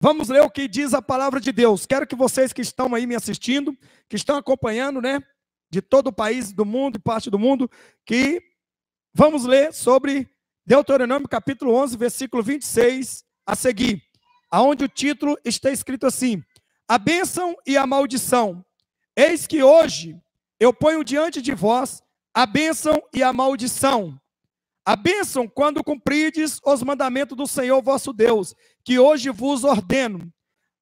Vamos ler o que diz a palavra de Deus. Quero que vocês que estão aí me assistindo, que estão acompanhando, né, de todo o país do mundo e parte do mundo, que vamos ler sobre Deuteronômio capítulo 11, versículo 26 a seguir, aonde o título está escrito assim: a bênção e a maldição. Eis que hoje eu ponho diante de vós a bênção e a maldição. A bênção quando cumprides os mandamentos do Senhor vosso Deus, que hoje vos ordeno.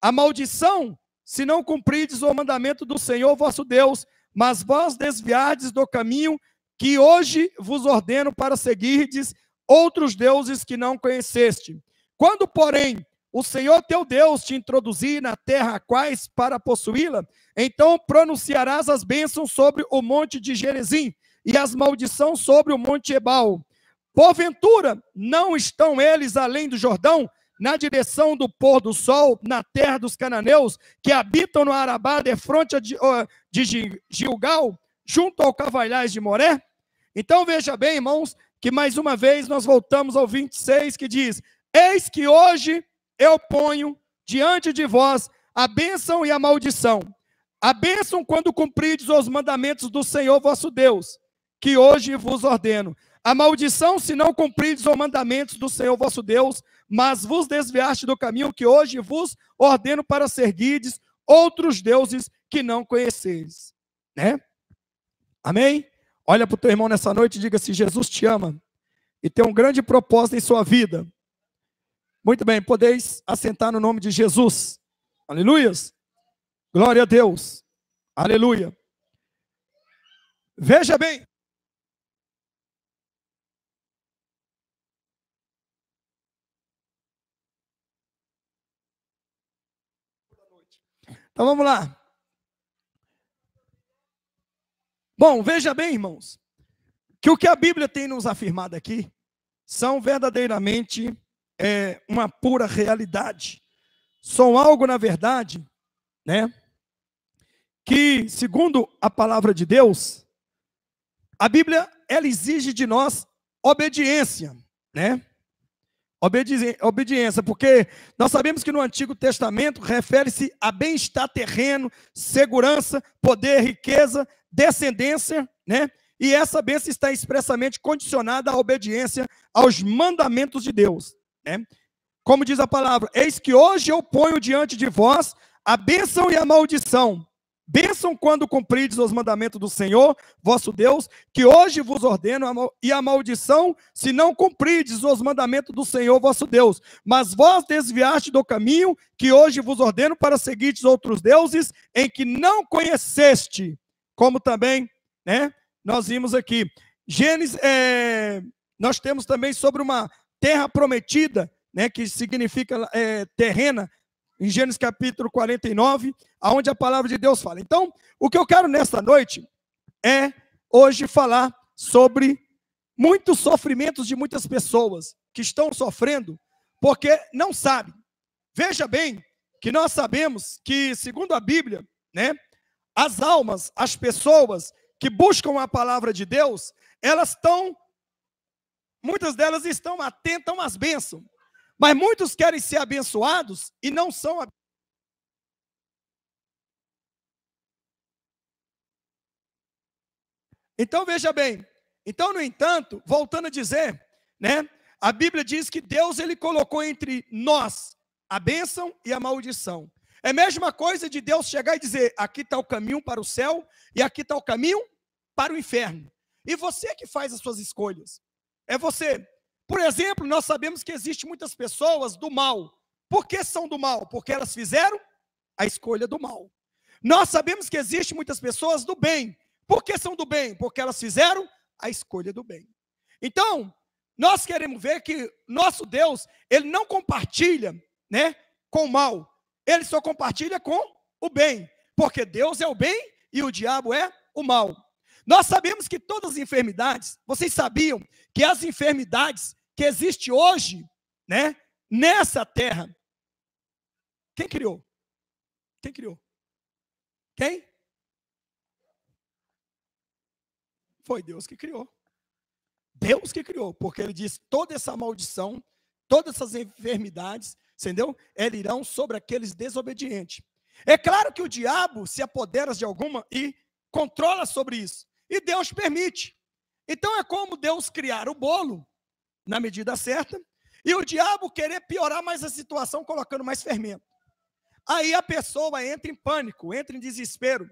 A maldição, se não cumprides o mandamento do Senhor vosso Deus, mas vós desviardes do caminho que hoje vos ordeno para seguirdes outros deuses que não conheceste. Quando, porém, o Senhor teu Deus te introduzir na terra a quais para possuí-la, então pronunciarás as bênçãos sobre o monte de Gerizim e as maldições sobre o monte Ebal. Porventura, não estão eles além do Jordão, na direção do pôr do sol, na terra dos cananeus, que habitam no Arabá, defronte de Gilgal, junto ao Cavalhais de Moré? Então veja bem, irmãos, que mais uma vez nós voltamos ao 26, que diz: eis que hoje eu ponho diante de vós a bênção e a maldição. A bênção quando cumprides os mandamentos do Senhor vosso Deus, que hoje vos ordeno. A maldição se não cumprides os mandamentos do Senhor vosso Deus, mas vos desviaste do caminho que hoje vos ordeno para seguirdes outros deuses que não conheceis. Né? Amém? Olha para o teu irmão nessa noite e diga assim: Jesus te ama e tem um grande propósito em sua vida. Muito bem, podeis assentar no nome de Jesus. Aleluias. Glória a Deus. Aleluia. Veja bem. Então vamos lá. Bom, veja bem, irmãos, que o que a Bíblia tem nos afirmado aqui são verdadeiramente uma pura realidade. São algo, na verdade, né, que, segundo a palavra de Deus, a Bíblia, ela exige de nós obediência, né? Obediência, porque nós sabemos que no Antigo Testamento refere-se a bem-estar terreno, segurança, poder, riqueza, descendência, né? E essa bênção está expressamente condicionada à obediência aos mandamentos de Deus, né? Como diz a palavra: eis que hoje eu ponho diante de vós a bênção e a maldição. Bênção quando cumprides os mandamentos do Senhor, vosso Deus, que hoje vos ordeno, e a maldição, se não cumprides os mandamentos do Senhor, vosso Deus. Mas vós desviaste do caminho que hoje vos ordeno para seguirdes outros deuses em que não conheceste. Como também, né, nós vimos aqui. Gênesis, nós temos também sobre uma terra prometida, né, que significa terrena, em Gênesis capítulo 49, aonde a palavra de Deus fala. Então, o que eu quero nesta noite é hoje falar sobre muitos sofrimentos de muitas pessoas que estão sofrendo porque não sabem. Veja bem que nós sabemos que, segundo a Bíblia, né, as almas, as pessoas que buscam a palavra de Deus, muitas delas estão atentas às bênçãos. Mas muitos querem ser abençoados e não são abençoados. Então, veja bem. Então, no entanto, voltando a dizer, né, a Bíblia diz que Deus, ele colocou entre nós a bênção e a maldição. É a mesma coisa de Deus chegar e dizer: aqui está o caminho para o céu e aqui está o caminho para o inferno. E você que faz as suas escolhas. É você. Por exemplo, nós sabemos que existem muitas pessoas do mal. Por que são do mal? Porque elas fizeram a escolha do mal. Nós sabemos que existem muitas pessoas do bem. Por que são do bem? Porque elas fizeram a escolha do bem. Então, nós queremos ver que nosso Deus, ele não compartilha, né, com o mal. Ele só compartilha com o bem. Porque Deus é o bem e o diabo é o mal. Nós sabemos que todas as enfermidades, vocês sabiam que as enfermidades que existe hoje, né, nessa terra, quem criou? Quem criou? Quem? Foi Deus que criou. Deus que criou, porque ele diz: toda essa maldição, todas essas enfermidades entendeu? Eles irão sobre aqueles desobedientes. É claro que o diabo se apodera de alguma e controla sobre isso. E Deus permite. Então é como Deus criar o bolo na medida certa e o diabo querer piorar mais a situação colocando mais fermento. Aí a pessoa entra em pânico, entra em desespero.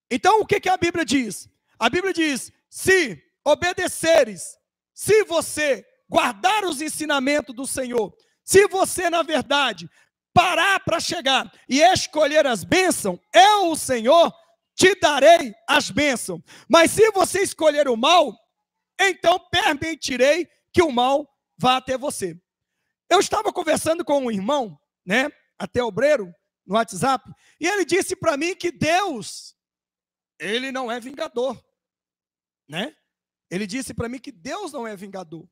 Então o que a Bíblia diz? A Bíblia diz, se obedeceres, se você guardar os ensinamentos do Senhor, se você, na verdade, parar para chegar e escolher as bênçãos, eu, o Senhor, te darei as bênçãos. Mas se você escolher o mal, então permitirei que o mal vá até você. Eu estava conversando com um irmão, né, até obreiro, no WhatsApp, e ele disse para mim que Deus, ele não é vingador, né? Ele disse para mim que Deus não é vingador.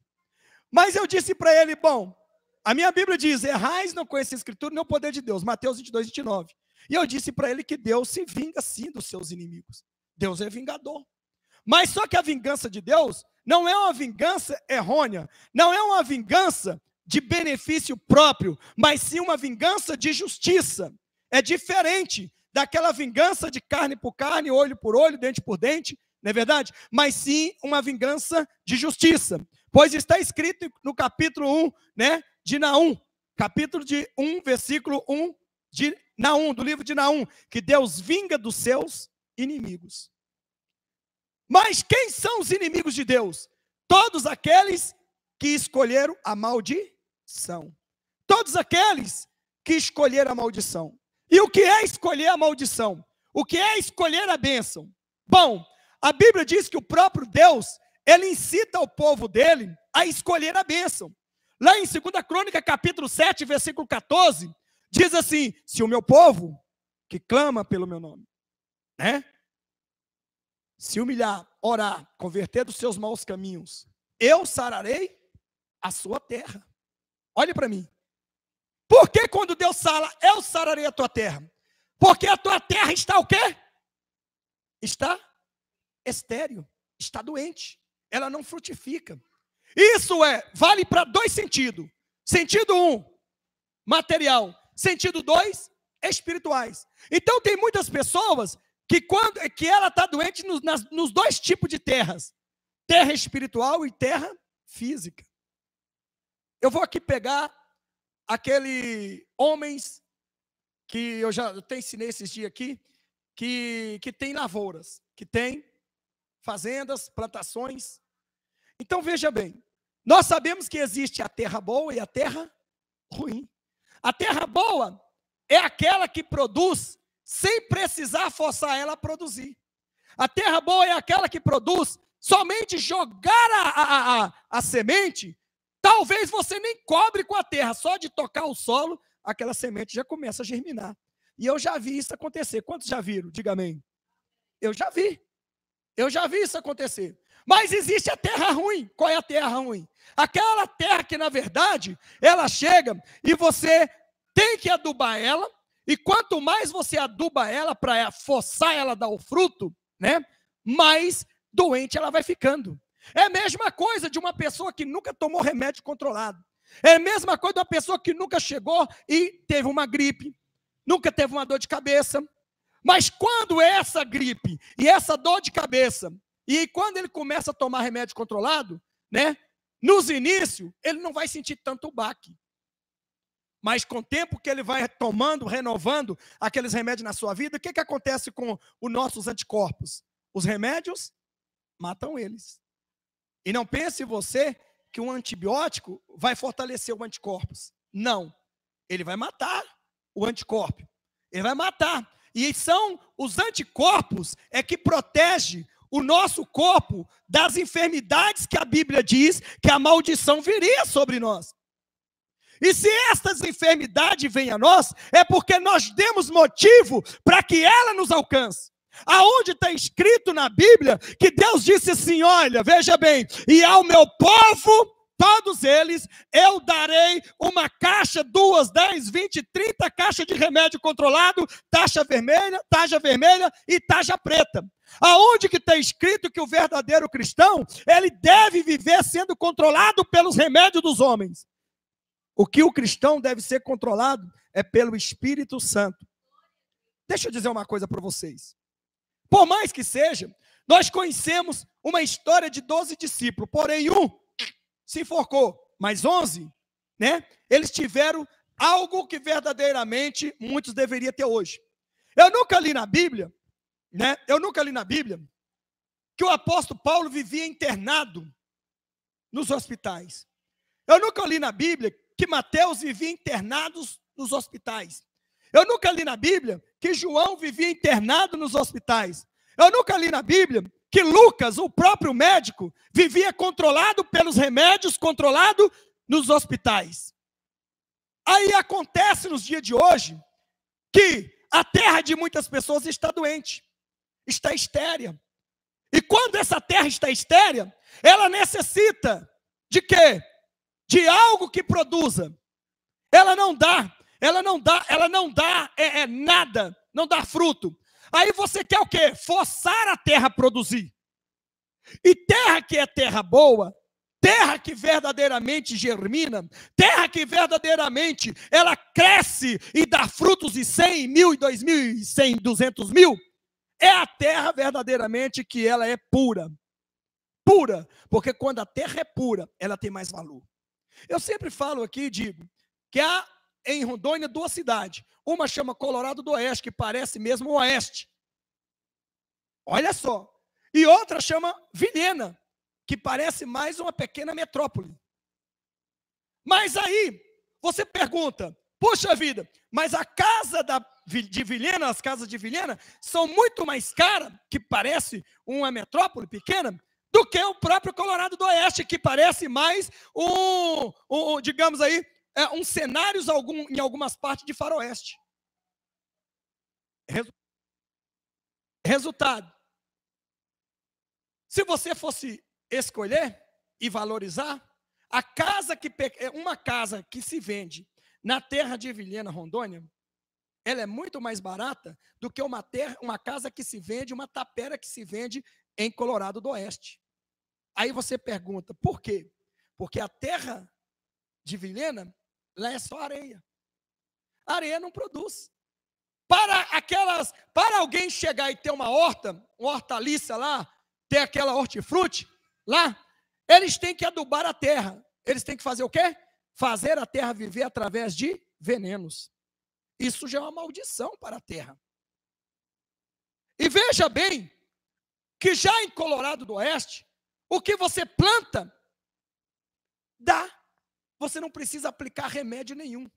Mas eu disse para ele, bom, a minha Bíblia diz, errais não conhece a Escritura nem o poder de Deus, Mateus 22, 29. E eu disse para ele que Deus se vinga sim dos seus inimigos. Deus é vingador. Mas só que a vingança de Deus não é uma vingança errônea, não é uma vingança de benefício próprio, mas sim uma vingança de justiça. É diferente daquela vingança de carne por carne, olho por olho, dente por dente, não é verdade? Mas sim uma vingança de justiça. Pois está escrito no capítulo 1, né, de Naum, capítulo de 1, versículo 1 de Naum, do livro de Naum, que Deus vinga dos seus inimigos. Mas quem são os inimigos de Deus? Todos aqueles que escolheram a maldição. Todos aqueles que escolheram a maldição. E o que é escolher a maldição? O que é escolher a bênção? Bom, a Bíblia diz que o próprio Deus, ele incita o povo dele a escolher a bênção. Lá em 2 Crônica, capítulo 7, versículo 14, diz assim, se o meu povo, que clama pelo meu nome, né, se humilhar, orar, converter dos seus maus caminhos, eu sararei a sua terra. Olhe para mim. Por que quando Deus sara, eu sararei a tua terra? Porque a tua terra está o quê? Está estéril, está doente, ela não frutifica. Isso vale para dois sentidos. Sentido 1, material. Sentido 2, espirituais. Então tem muitas pessoas que ela está doente nos dois tipos de terras. Terra espiritual e terra física. Eu vou aqui pegar aquele homens que eu até ensinei esses dias aqui, que tem lavouras, que tem fazendas, plantações. Então veja bem, nós sabemos que existe a terra boa e a terra ruim. A terra boa é aquela que produz sem precisar forçar ela a produzir. A terra boa é aquela que produz somente jogar a semente. Talvez você nem cobre com a terra, só de tocar o solo, aquela semente já começa a germinar. E eu já vi isso acontecer. Quantos já viram? Diga amém. Eu já vi isso acontecer. Mas existe a terra ruim. Qual é a terra ruim? Aquela terra que, na verdade, ela chega e você tem que adubar ela, e quanto mais você aduba ela para forçar ela a dar o fruto, né, mais doente ela vai ficando. É a mesma coisa de uma pessoa que nunca tomou remédio controlado. É a mesma coisa de uma pessoa que nunca chegou e teve uma gripe, nunca teve uma dor de cabeça. Mas quando essa gripe e essa dor de cabeça, e quando ele começa a tomar remédio controlado, né, nos inícios, ele não vai sentir tanto o baque. Mas com o tempo que ele vai tomando, renovando aqueles remédios na sua vida, o que acontece com os nossos anticorpos? Os remédios matam eles. E não pense você que um antibiótico vai fortalecer o anticorpos. Não. Ele vai matar o anticorpo. Ele vai matar. E são os anticorpos que protegem o nosso corpo das enfermidades que a Bíblia diz que a maldição viria sobre nós. E se estas enfermidades vêm a nós, é porque nós demos motivo para que ela nos alcance. Aonde está escrito na Bíblia que Deus disse assim, olha, veja bem, e ao meu povo, todos eles, eu darei uma caixa, 2, 10, 20, 30 caixas de remédio controlado, taxa vermelha e taxa preta. Aonde que está escrito que o verdadeiro cristão, ele deve viver sendo controlado pelos remédios dos homens? O que o cristão deve ser controlado é pelo Espírito Santo. Deixa eu dizer uma coisa para vocês. Por mais que seja, nós conhecemos uma história de 12 discípulos, porém um se enforcou, mas 11, né? Eles tiveram algo que verdadeiramente muitos deveriam ter hoje. Eu nunca li na Bíblia, né? Que o apóstolo Paulo vivia internado nos hospitais. Eu nunca li na Bíblia que Mateus vivia internado nos hospitais. Eu nunca li na Bíblia que João vivia internado nos hospitais. Eu nunca li na Bíblia que Lucas, o próprio médico, vivia controlado pelos remédios, controlado nos hospitais. Aí acontece nos dias de hoje que a terra de muitas pessoas está doente, está estéria. E quando essa terra está estéria, ela necessita de quê? De algo que produza. Ela não dá nada, não dá fruto. Aí você quer o quê? Forçar a terra a produzir. E terra que é terra boa, terra que verdadeiramente germina, terra que verdadeiramente ela cresce e dá frutos de 100 mil, e 2 mil, e 100, 200 mil, é a terra verdadeiramente que ela é pura. Pura, porque quando a terra é pura, ela tem mais valor. Eu sempre falo aqui e digo que há em Rondônia 2 cidades. Uma chama Colorado do Oeste, que parece mesmo o Oeste. Olha só. E outra chama Vilhena, que parece mais uma pequena metrópole. Mas aí, você pergunta, puxa vida, mas a casa de Vilhena, as casas de Vilhena, são muito mais caras, que parece uma metrópole pequena, do que o próprio Colorado do Oeste, que parece mais digamos aí, um cenário em algumas partes de faroeste. Resultado. Se você fosse escolher e valorizar, uma casa que se vende na terra de Vilhena, Rondônia, ela é muito mais barata do que uma casa que se vende, uma tapera que se vende em Colorado do Oeste. Aí você pergunta, por quê? Porque a terra de Vilhena, lá é só areia. A areia não produz. Para alguém chegar e ter uma hortaliça lá, ter aquela hortifruti lá, eles têm que adubar a terra. Eles têm que fazer o quê? Fazer a terra viver através de venenos. Isso já é uma maldição para a terra. E veja bem, que já em Colorado do Oeste, o que você planta, dá. Você não precisa aplicar remédio nenhum.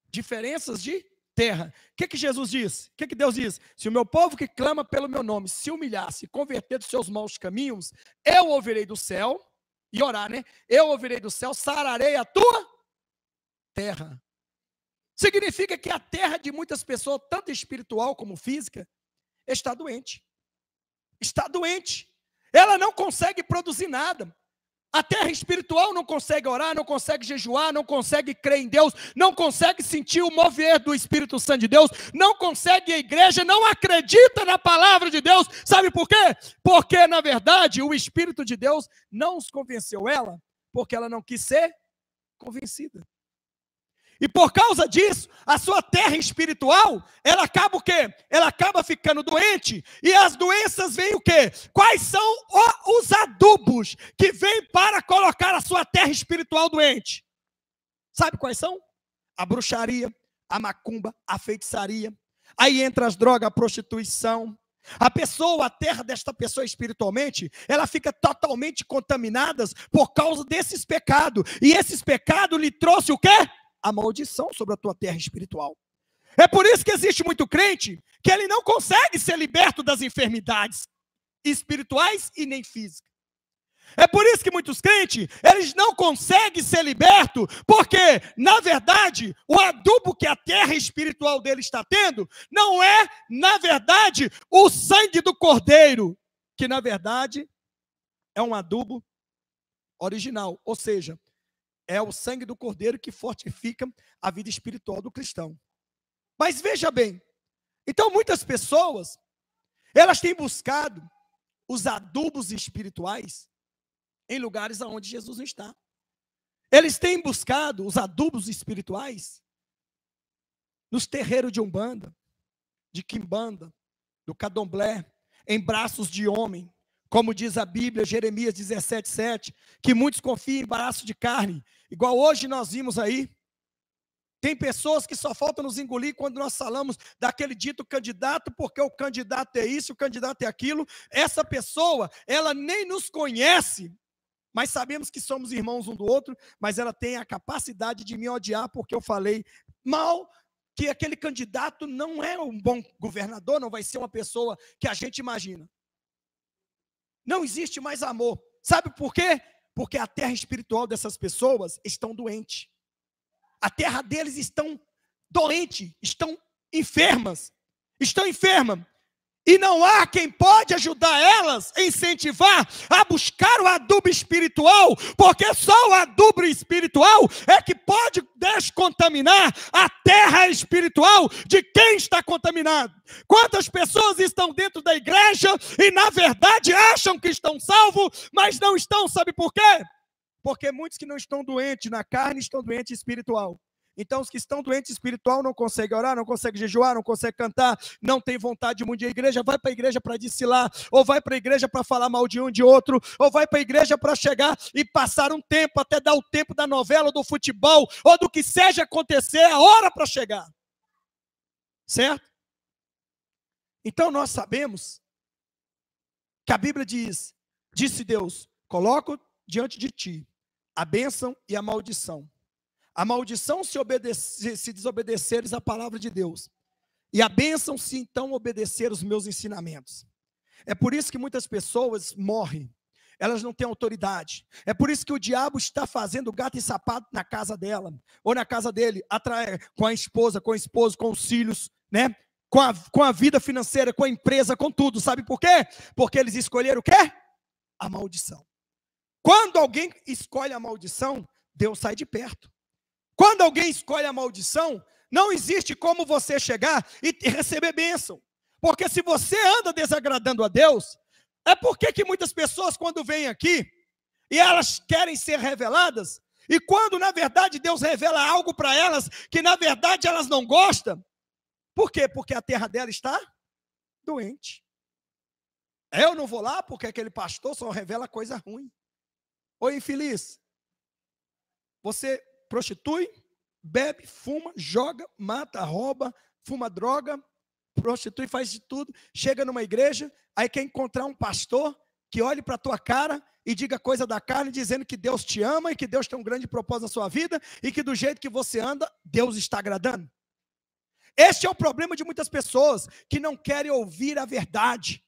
Diferenças de terra. O que Jesus diz? O que Deus diz? Se o meu povo que clama pelo meu nome se humilhar, se converter dos seus maus caminhos, eu ouvirei do céu, e orar, né? Eu ouvirei do céu, sararei a tua terra. Significa que a terra de muitas pessoas, tanto espiritual como física, está doente. Está doente. Ela não consegue produzir nada. A terra espiritual não consegue orar, não consegue jejuar, não consegue crer em Deus, não consegue sentir o mover do Espírito Santo de Deus, não consegue a igreja, não acredita na palavra de Deus. Sabe por quê? Porque, na verdade, o Espírito de Deus não os convenceu ela, porque ela não quis ser convencida. E por causa disso, a sua terra espiritual, ela acaba o quê? Ela acaba ficando doente. E as doenças vêm o quê? Quais são os adubos que vêm para colocar a sua terra espiritual doente? Sabe quais são? A bruxaria, a macumba, a feitiçaria. Aí entra as drogas, a prostituição. A terra desta pessoa espiritualmente, ela fica totalmente contaminada por causa desses pecados. E esses pecados lhe trouxe o quê? A maldição sobre a tua terra espiritual. É por isso que existe muito crente que ele não consegue ser liberto das enfermidades espirituais e nem físicas. É por isso que muitos crentes, eles não conseguem ser libertos, porque, na verdade, o adubo que a terra espiritual dele está tendo, não é, na verdade, o sangue do cordeiro, que, na verdade, é um adubo original, ou seja, é o sangue do cordeiro que fortifica a vida espiritual do cristão. Mas veja bem, então muitas pessoas, elas têm buscado os adubos espirituais em lugares onde Jesus não está. Eles têm buscado os adubos espirituais nos terreiros de Umbanda, de Quimbanda, do Candomblé, em braços de homem, como diz a Bíblia, Jeremias 17:7, que muitos confiam em braço de carne, igual hoje nós vimos aí. Tem pessoas que só faltam nos engolir quando nós falamos daquele dito candidato, porque o candidato é isso, o candidato é aquilo. Essa pessoa, ela nem nos conhece, mas sabemos que somos irmãos um do outro, mas ela tem a capacidade de me odiar porque eu falei mal, que aquele candidato não é um bom governador, não vai ser uma pessoa que a gente imagina. Não existe mais amor. Sabe por quê? Porque a terra espiritual dessas pessoas estão doente. A terra deles estão doente, estão enfermas. Estão enfermas. E não há quem pode ajudar elas, incentivar a buscar o adubo espiritual, porque só o adubo espiritual é que pode descontaminar a terra espiritual de quem está contaminado. Quantas pessoas estão dentro da igreja e na verdade acham que estão salvos, mas não estão, sabe por quê? Porque muitos que não estão doentes na carne, estão doentes espiritual. Então, os que estão doentes espiritual não conseguem orar, não conseguem jejuar, não conseguem cantar, não tem vontade de ir à igreja, vai para a igreja para desfilar, ou vai para a igreja para falar mal de um de outro, ou vai para a igreja para chegar e passar um tempo, até dar o tempo da novela, do futebol, ou do que seja acontecer, a hora para chegar. Certo? Então, nós sabemos que a Bíblia diz, disse Deus, coloco diante de ti a bênção e a maldição. A maldição se desobedeceres à palavra de Deus. E a bênção se então obedecer os meus ensinamentos. É por isso que muitas pessoas morrem. Elas não têm autoridade. É por isso que o diabo está fazendo gato e sapato na casa dela. Ou na casa dele. Com a esposa, com o esposo, com os filhos. Né? Com a vida financeira, com a empresa, com tudo. Sabe por quê? Porque eles escolheram o quê? A maldição. Quando alguém escolhe a maldição, Deus sai de perto. Quando alguém escolhe a maldição, não existe como você chegar e receber bênção. Porque se você anda desagradando a Deus, é porque que muitas pessoas quando vêm aqui, e elas querem ser reveladas, e quando na verdade Deus revela algo para elas, que na verdade elas não gostam, por quê? Porque a terra dela está doente. Eu não vou lá porque aquele pastor só revela coisa ruim. Ô infeliz, você prostitui, bebe, fuma, joga, mata, rouba, fuma droga, prostitui, faz de tudo, chega numa igreja, aí quer encontrar um pastor que olhe para a tua cara e diga coisa da carne, dizendo que Deus te ama e que Deus tem um grande propósito na sua vida e que do jeito que você anda, Deus está agradando. Este é o problema de muitas pessoas que não querem ouvir a verdade.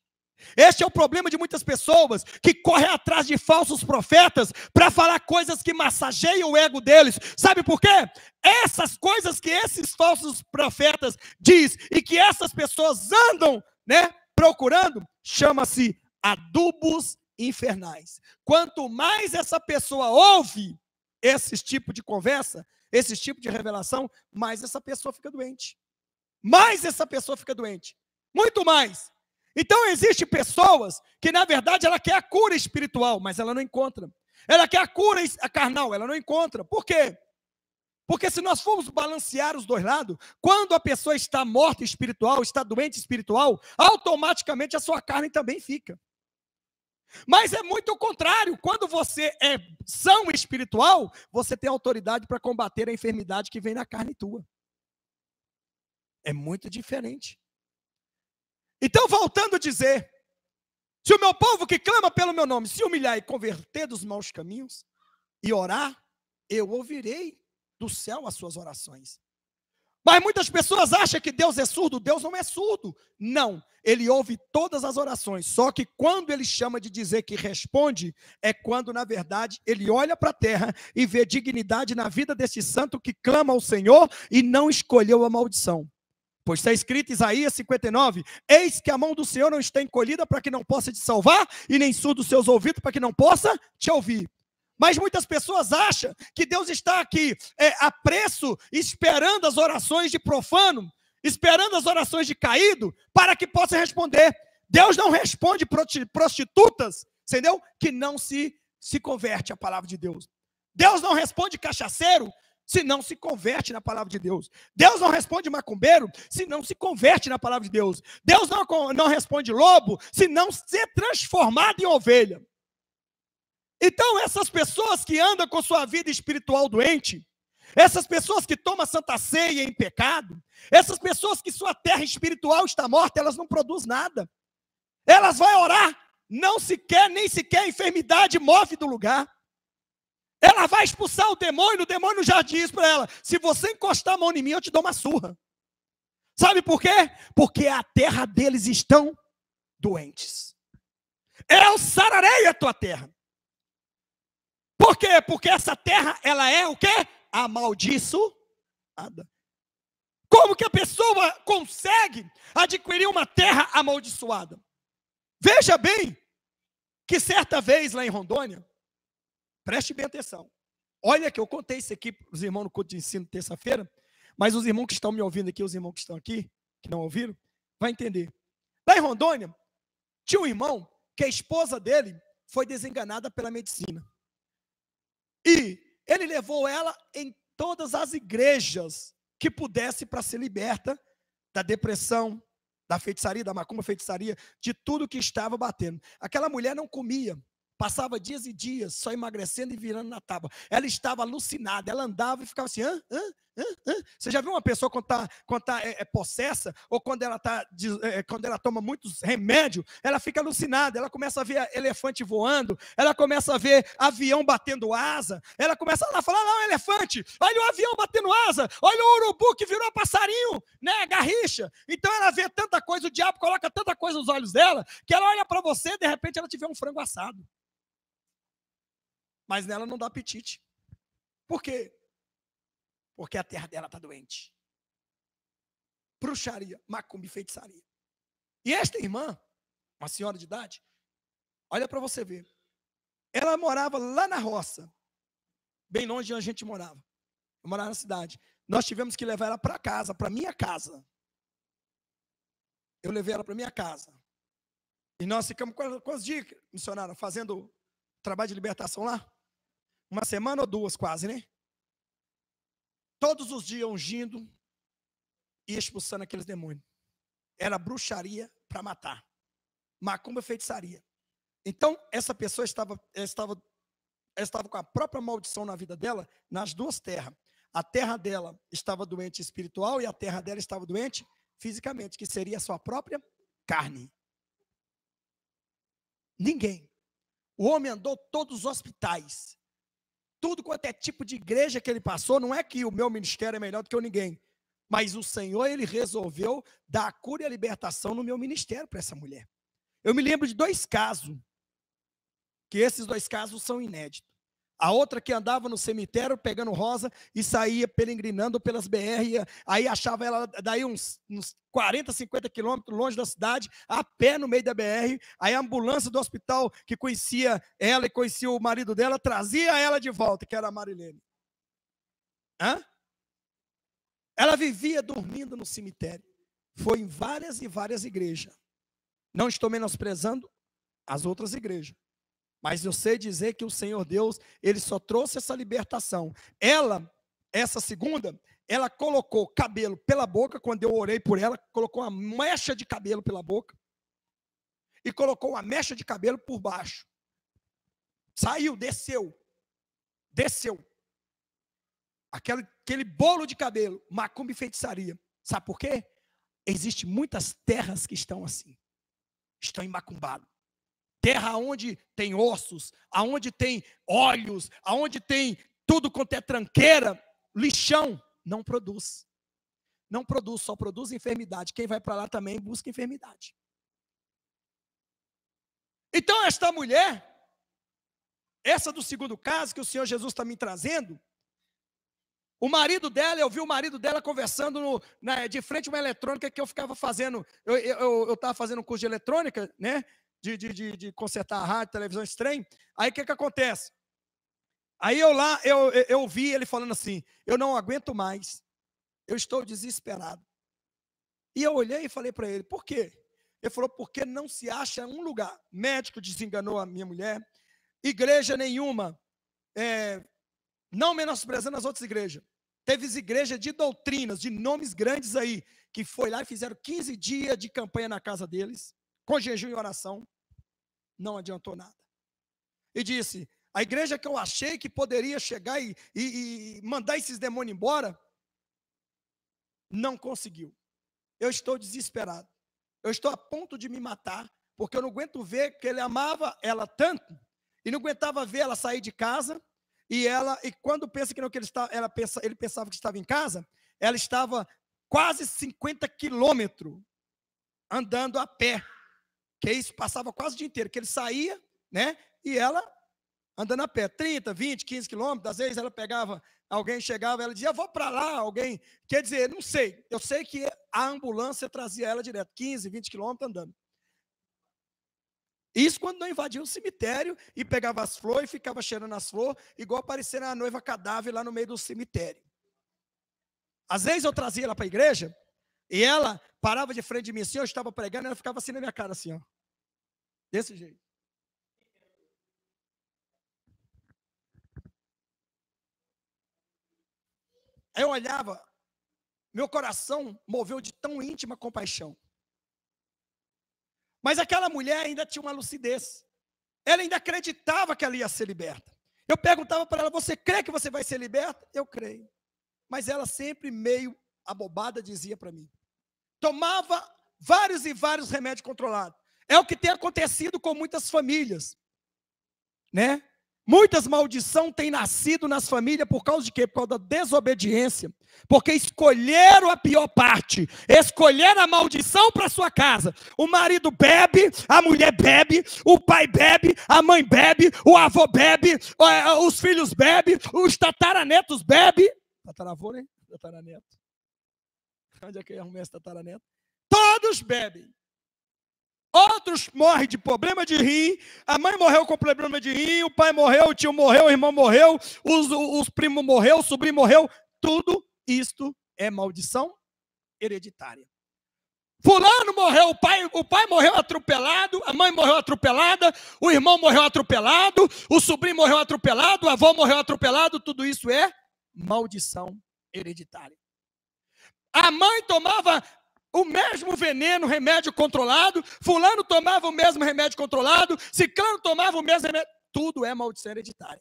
Este é o problema de muitas pessoas que correm atrás de falsos profetas para falar coisas que massageiam o ego deles. Sabe por quê? Essas coisas que esses falsos profetas diz e que essas pessoas andam, né, procurando, chama-se adubos infernais. Quanto mais essa pessoa ouve esse tipo de conversa, esse tipo de revelação, mais essa pessoa fica doente. Mais essa pessoa fica doente. Muito mais. Então, existem pessoas que, na verdade, ela quer a cura espiritual, mas ela não encontra. Ela quer a cura carnal, ela não encontra. Por quê? Porque se nós formos balancear os dois lados, quando a pessoa está morta espiritual, está doente espiritual, automaticamente a sua carne também fica. Mas é muito o contrário. Quando você é são espiritual, você tem autoridade para combater a enfermidade que vem na carne tua. É muito diferente. Então, voltando a dizer, se o meu povo que clama pelo meu nome se humilhar e converter dos maus caminhos e orar, eu ouvirei do céu as suas orações. Mas muitas pessoas acham que Deus é surdo. Deus não é surdo. Não, ele ouve todas as orações. Só que quando ele chama de dizer que responde, é quando, na verdade, ele olha para a terra e vê dignidade na vida desse santo que clama ao Senhor e não escolheu a maldição. Pois está escrito em Isaías 59, eis que a mão do Senhor não está encolhida para que não possa te salvar, e nem surdo os seus ouvidos para que não possa te ouvir. Mas muitas pessoas acham que Deus está aqui a preço, esperando as orações de profano, esperando as orações de caído, para que possa responder. Deus não responde prostitutas, entendeu? Que não se converte à palavra de Deus. Deus não responde cachaceiro se não se converte na palavra de Deus. Deus não responde macumbeiro se não se converte na palavra de Deus. Deus não responde lobo se não ser transformado em ovelha. Então, essas pessoas que andam com sua vida espiritual doente, essas pessoas que tomam Santa Ceia em pecado, essas pessoas que sua terra espiritual está morta, elas não produzem nada. Elas vão orar, nem sequer a enfermidade move do lugar. Ela vai expulsar o demônio já diz para ela: se você encostar a mão em mim, eu te dou uma surra. Sabe por quê? Porque a terra deles estão doentes. Eu sararei a tua terra. Por quê? Porque essa terra, ela é o quê? Amaldiçoada. Como que a pessoa consegue adquirir uma terra amaldiçoada? Veja bem que certa vez lá em Rondônia, preste bem atenção. Olha que eu contei isso aqui para os irmãos no culto de ensino terça-feira, mas os irmãos que estão me ouvindo aqui, os irmãos que estão aqui, que não ouviram, vai entender. Lá em Rondônia, tinha um irmão que a esposa dele foi desenganada pela medicina. E ele levou ela em todas as igrejas que pudesse para ser liberta da depressão, da feitiçaria, da macumba, feitiçaria, de tudo que estava batendo. Aquela mulher não comia, passava dias e dias só emagrecendo e virando na tábua. Ela estava alucinada, ela andava e ficava assim, Você já viu uma pessoa quando tá possessa, ou quando ela toma muitos remédios, ela fica alucinada, ela começa a ver elefante voando, ela começa a ver avião batendo asa, ela começa a falar: não, elefante, olha o avião batendo asa, olha o urubu que virou passarinho, né, garricha. Então ela vê tanta coisa, o diabo coloca tanta coisa nos olhos dela, que ela olha para você, de repente ela te vê um frango assado. Mas nela não dá apetite. Por quê? Porque a terra dela está doente. Bruxaria, macumba e feitiçaria. E esta irmã, uma senhora de idade, olha para você ver. Ela morava lá na roça, bem longe de onde a gente morava. Eu morava na cidade. Nós tivemos que levar ela para casa, para minha casa. Eu levei ela para minha casa. E nós ficamos quantos dias, missionária, fazendo trabalho de libertação lá? Uma semana ou duas quase, né? Todos os dias ungindo e expulsando aqueles demônios. Era bruxaria para matar. Macumba e feitiçaria. Então, essa pessoa estava com a própria maldição na vida dela, nas duas terras. A terra dela estava doente espiritual e a terra dela estava doente fisicamente, que seria a sua própria carne. Ninguém. O homem andou todos os hospitais. Tudo quanto é tipo de igreja que ele passou, não é que o meu ministério é melhor do que o ninguém, mas o Senhor, ele resolveu dar a cura e a libertação no meu ministério para essa mulher. Eu me lembro de 2 casos, que esses 2 casos são inéditos. A outra que andava no cemitério pegando rosa e saía peregrinando pelas BR, aí achava ela daí uns 40, 50 quilômetros longe da cidade, a pé no meio da BR, aí a ambulância do hospital que conhecia ela e conhecia o marido dela, trazia ela de volta, que era a Marilene. Ela vivia dormindo no cemitério. Foi em várias e várias igrejas. Não estou menosprezando as outras igrejas. Mas eu sei dizer que o Senhor Deus, ele só trouxe essa libertação. Ela, essa segunda, ela colocou cabelo pela boca, quando eu orei por ela, colocou uma mecha de cabelo pela boca e colocou uma mecha de cabelo por baixo. Saiu, desceu. Aquele bolo de cabelo, macumba e feitiçaria. Sabe por quê? Existem muitas terras que estão assim. Estão emacumbadas. Terra onde tem ossos, aonde tem olhos, aonde tem tudo quanto é tranqueira, lixão, não produz. Não produz, só produz enfermidade. Quem vai para lá também busca enfermidade. Então esta mulher, essa do segundo caso que o Senhor Jesus está me trazendo, o marido dela, eu vi o marido dela conversando de frente a uma eletrônica que eu ficava fazendo, eu estava fazendo um curso de eletrônica, né? De consertar a rádio, televisão, esse trem. Aí o que acontece? Aí eu vi ele falando assim: eu não aguento mais, eu estou desesperado. E eu olhei e falei para ele: por quê? Ele falou: porque não se acha um lugar. Médico desenganou a minha mulher, igreja nenhuma Não menosprezando as outras igrejas. Teve igreja de doutrinas, de nomes grandes aí, que foi lá e fizeram 15 dias de campanha na casa deles, com jejum e oração. Não adiantou nada. E disse, a igreja que eu achei que poderia chegar e mandar esses demônios embora, não conseguiu. Eu estou desesperado. Eu estou a ponto de me matar, porque eu não aguento ver que ele amava ela tanto, e não aguentava ver ela sair de casa, e quando pensa que não, que ele pensava que estava em casa, ela estava quase 50 quilômetros andando a pé, que isso passava quase o dia inteiro, que ele saía, né, e ela andando a pé, 30, 20, 15 quilômetros, às vezes ela pegava, alguém chegava, ela dizia, vou para lá, alguém, quer dizer, não sei, eu sei que a ambulância trazia ela direto, 15, 20 quilômetros andando. Isso quando não invadia o cemitério e pegava as flores e ficava cheirando as flores, igual aparecendo a noiva cadáver lá no meio do cemitério. Às vezes eu trazia ela para a igreja, e ela parava de frente de mim assim, eu estava pregando, ela ficava assim na minha cara, assim, ó. Desse jeito. Aí eu olhava, meu coração moveu de tão íntima compaixão. Mas aquela mulher ainda tinha uma lucidez. Ela ainda acreditava que ela ia ser liberta. Eu perguntava para ela, você crê que você vai ser liberta? Eu creio. Mas ela sempre meio abobada dizia para mim. Tomava vários e vários remédios controlados. É o que tem acontecido com muitas famílias, né? Muitas maldições têm nascido nas famílias por causa de quê? Por causa da desobediência. Porque escolheram a pior parte. Escolheram a maldição para sua casa. O marido bebe, a mulher bebe, o pai bebe, a mãe bebe, o avô bebe, os filhos bebem, os tataranetos bebem. Tataravô, né? Tataraneto. Onde é que eu arrumei esse tataraneto? Todos bebem. Outros morrem de problema de rim, a mãe morreu com problema de rim, o pai morreu, o tio morreu, o irmão morreu, os primos morreu, o sobrinho morreu. Tudo isto é maldição hereditária. Fulano morreu, o pai morreu atropelado, a mãe morreu atropelada, o irmão morreu atropelado, o sobrinho morreu atropelado, o avô morreu atropelado. Tudo isso é maldição hereditária. A mãe tomava o mesmo veneno, remédio controlado, fulano tomava o mesmo remédio controlado, ciclano tomava o mesmo remédio, tudo é maldição hereditária.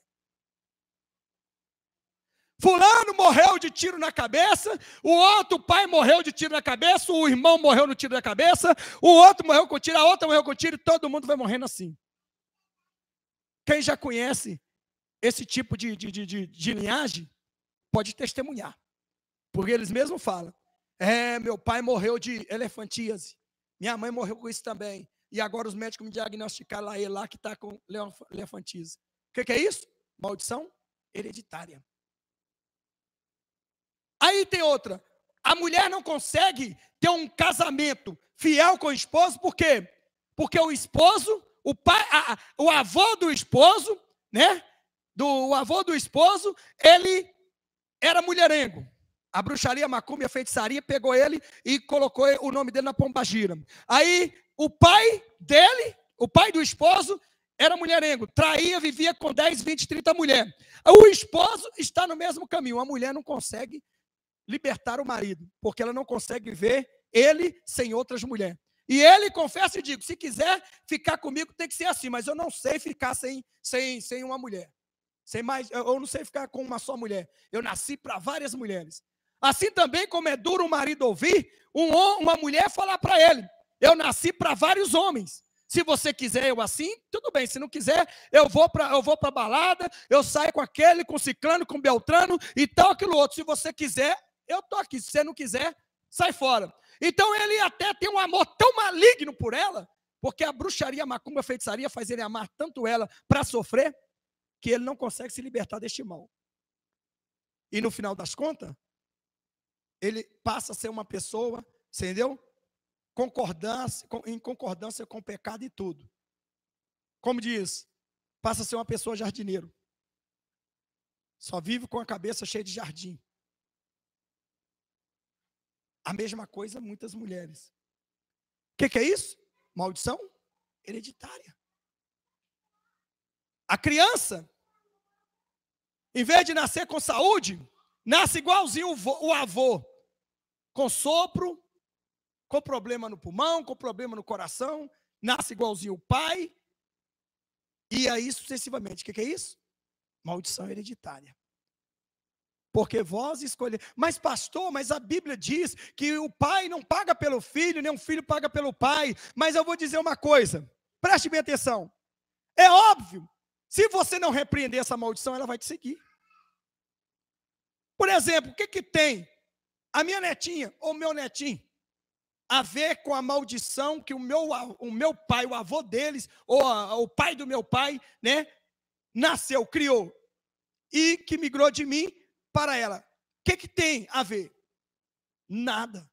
Fulano morreu de tiro na cabeça, o outro pai morreu de tiro na cabeça, o irmão morreu no tiro na cabeça, o outro morreu com tiro, a outra morreu com tiro, e todo mundo vai morrendo assim. Quem já conhece esse tipo de linhagem, pode testemunhar, porque eles mesmos falam. Meu pai morreu de elefantíase. Minha mãe morreu com isso também. E agora os médicos me diagnosticaram lá que está com elefantíase. O que é isso? Maldição hereditária. Aí tem outra. A mulher não consegue ter um casamento fiel com o esposo, por quê? Porque o esposo, o pai, o avô do esposo, né? O avô do esposo, ele era mulherengo. A bruxaria, a macumba e a feitiçaria pegou ele e colocou o nome dele na pombagira. Aí, o pai dele, o pai do esposo, era mulherengo. Traía, vivia com 10, 20, 30 mulheres. O esposo está no mesmo caminho. A mulher não consegue libertar o marido, porque ela não consegue ver ele sem outras mulheres. E ele confessa e diz, se quiser ficar comigo, tem que ser assim, mas eu não sei ficar sem uma mulher. Eu não sei ficar com uma só mulher. Eu nasci para várias mulheres. Assim também, como é duro o marido ouvir, uma mulher falar para ele, eu nasci para vários homens. Se você quiser eu assim, tudo bem. Se não quiser, eu vou para a balada, eu saio com aquele, com ciclano, com beltrano e tal, aquilo outro. Se você quiser, eu estou aqui. Se você não quiser, sai fora. Então ele até tem um amor tão maligno por ela, porque a bruxaria, a macumba, a feitiçaria faz ele amar tanto ela para sofrer, que ele não consegue se libertar deste mal. E no final das contas, ele passa a ser uma pessoa, entendeu? Em concordância com o pecado e tudo. Como diz, passa a ser uma pessoa jardineiro. Só vive com a cabeça cheia de jardim. A mesma coisa muitas mulheres. O que é isso? Maldição hereditária. A criança Em vez de nascer com saúde, nasce igualzinho o avô, com sopro, com problema no pulmão, com problema no coração, nasce igualzinho o pai, e aí sucessivamente. O que é isso? Maldição hereditária. Porque vós escolheram. Mas pastor, mas a Bíblia diz que o pai não paga pelo filho, nem o filho paga pelo pai. Mas eu vou dizer uma coisa, preste bem atenção. É óbvio, se você não repreender essa maldição, ela vai te seguir. Por exemplo, o que tem a minha netinha ou o meu netinho a ver com a maldição que o meu pai, o avô deles, ou o pai do meu pai, né, nasceu, criou, e que migrou de mim para ela? O que tem a ver? Nada.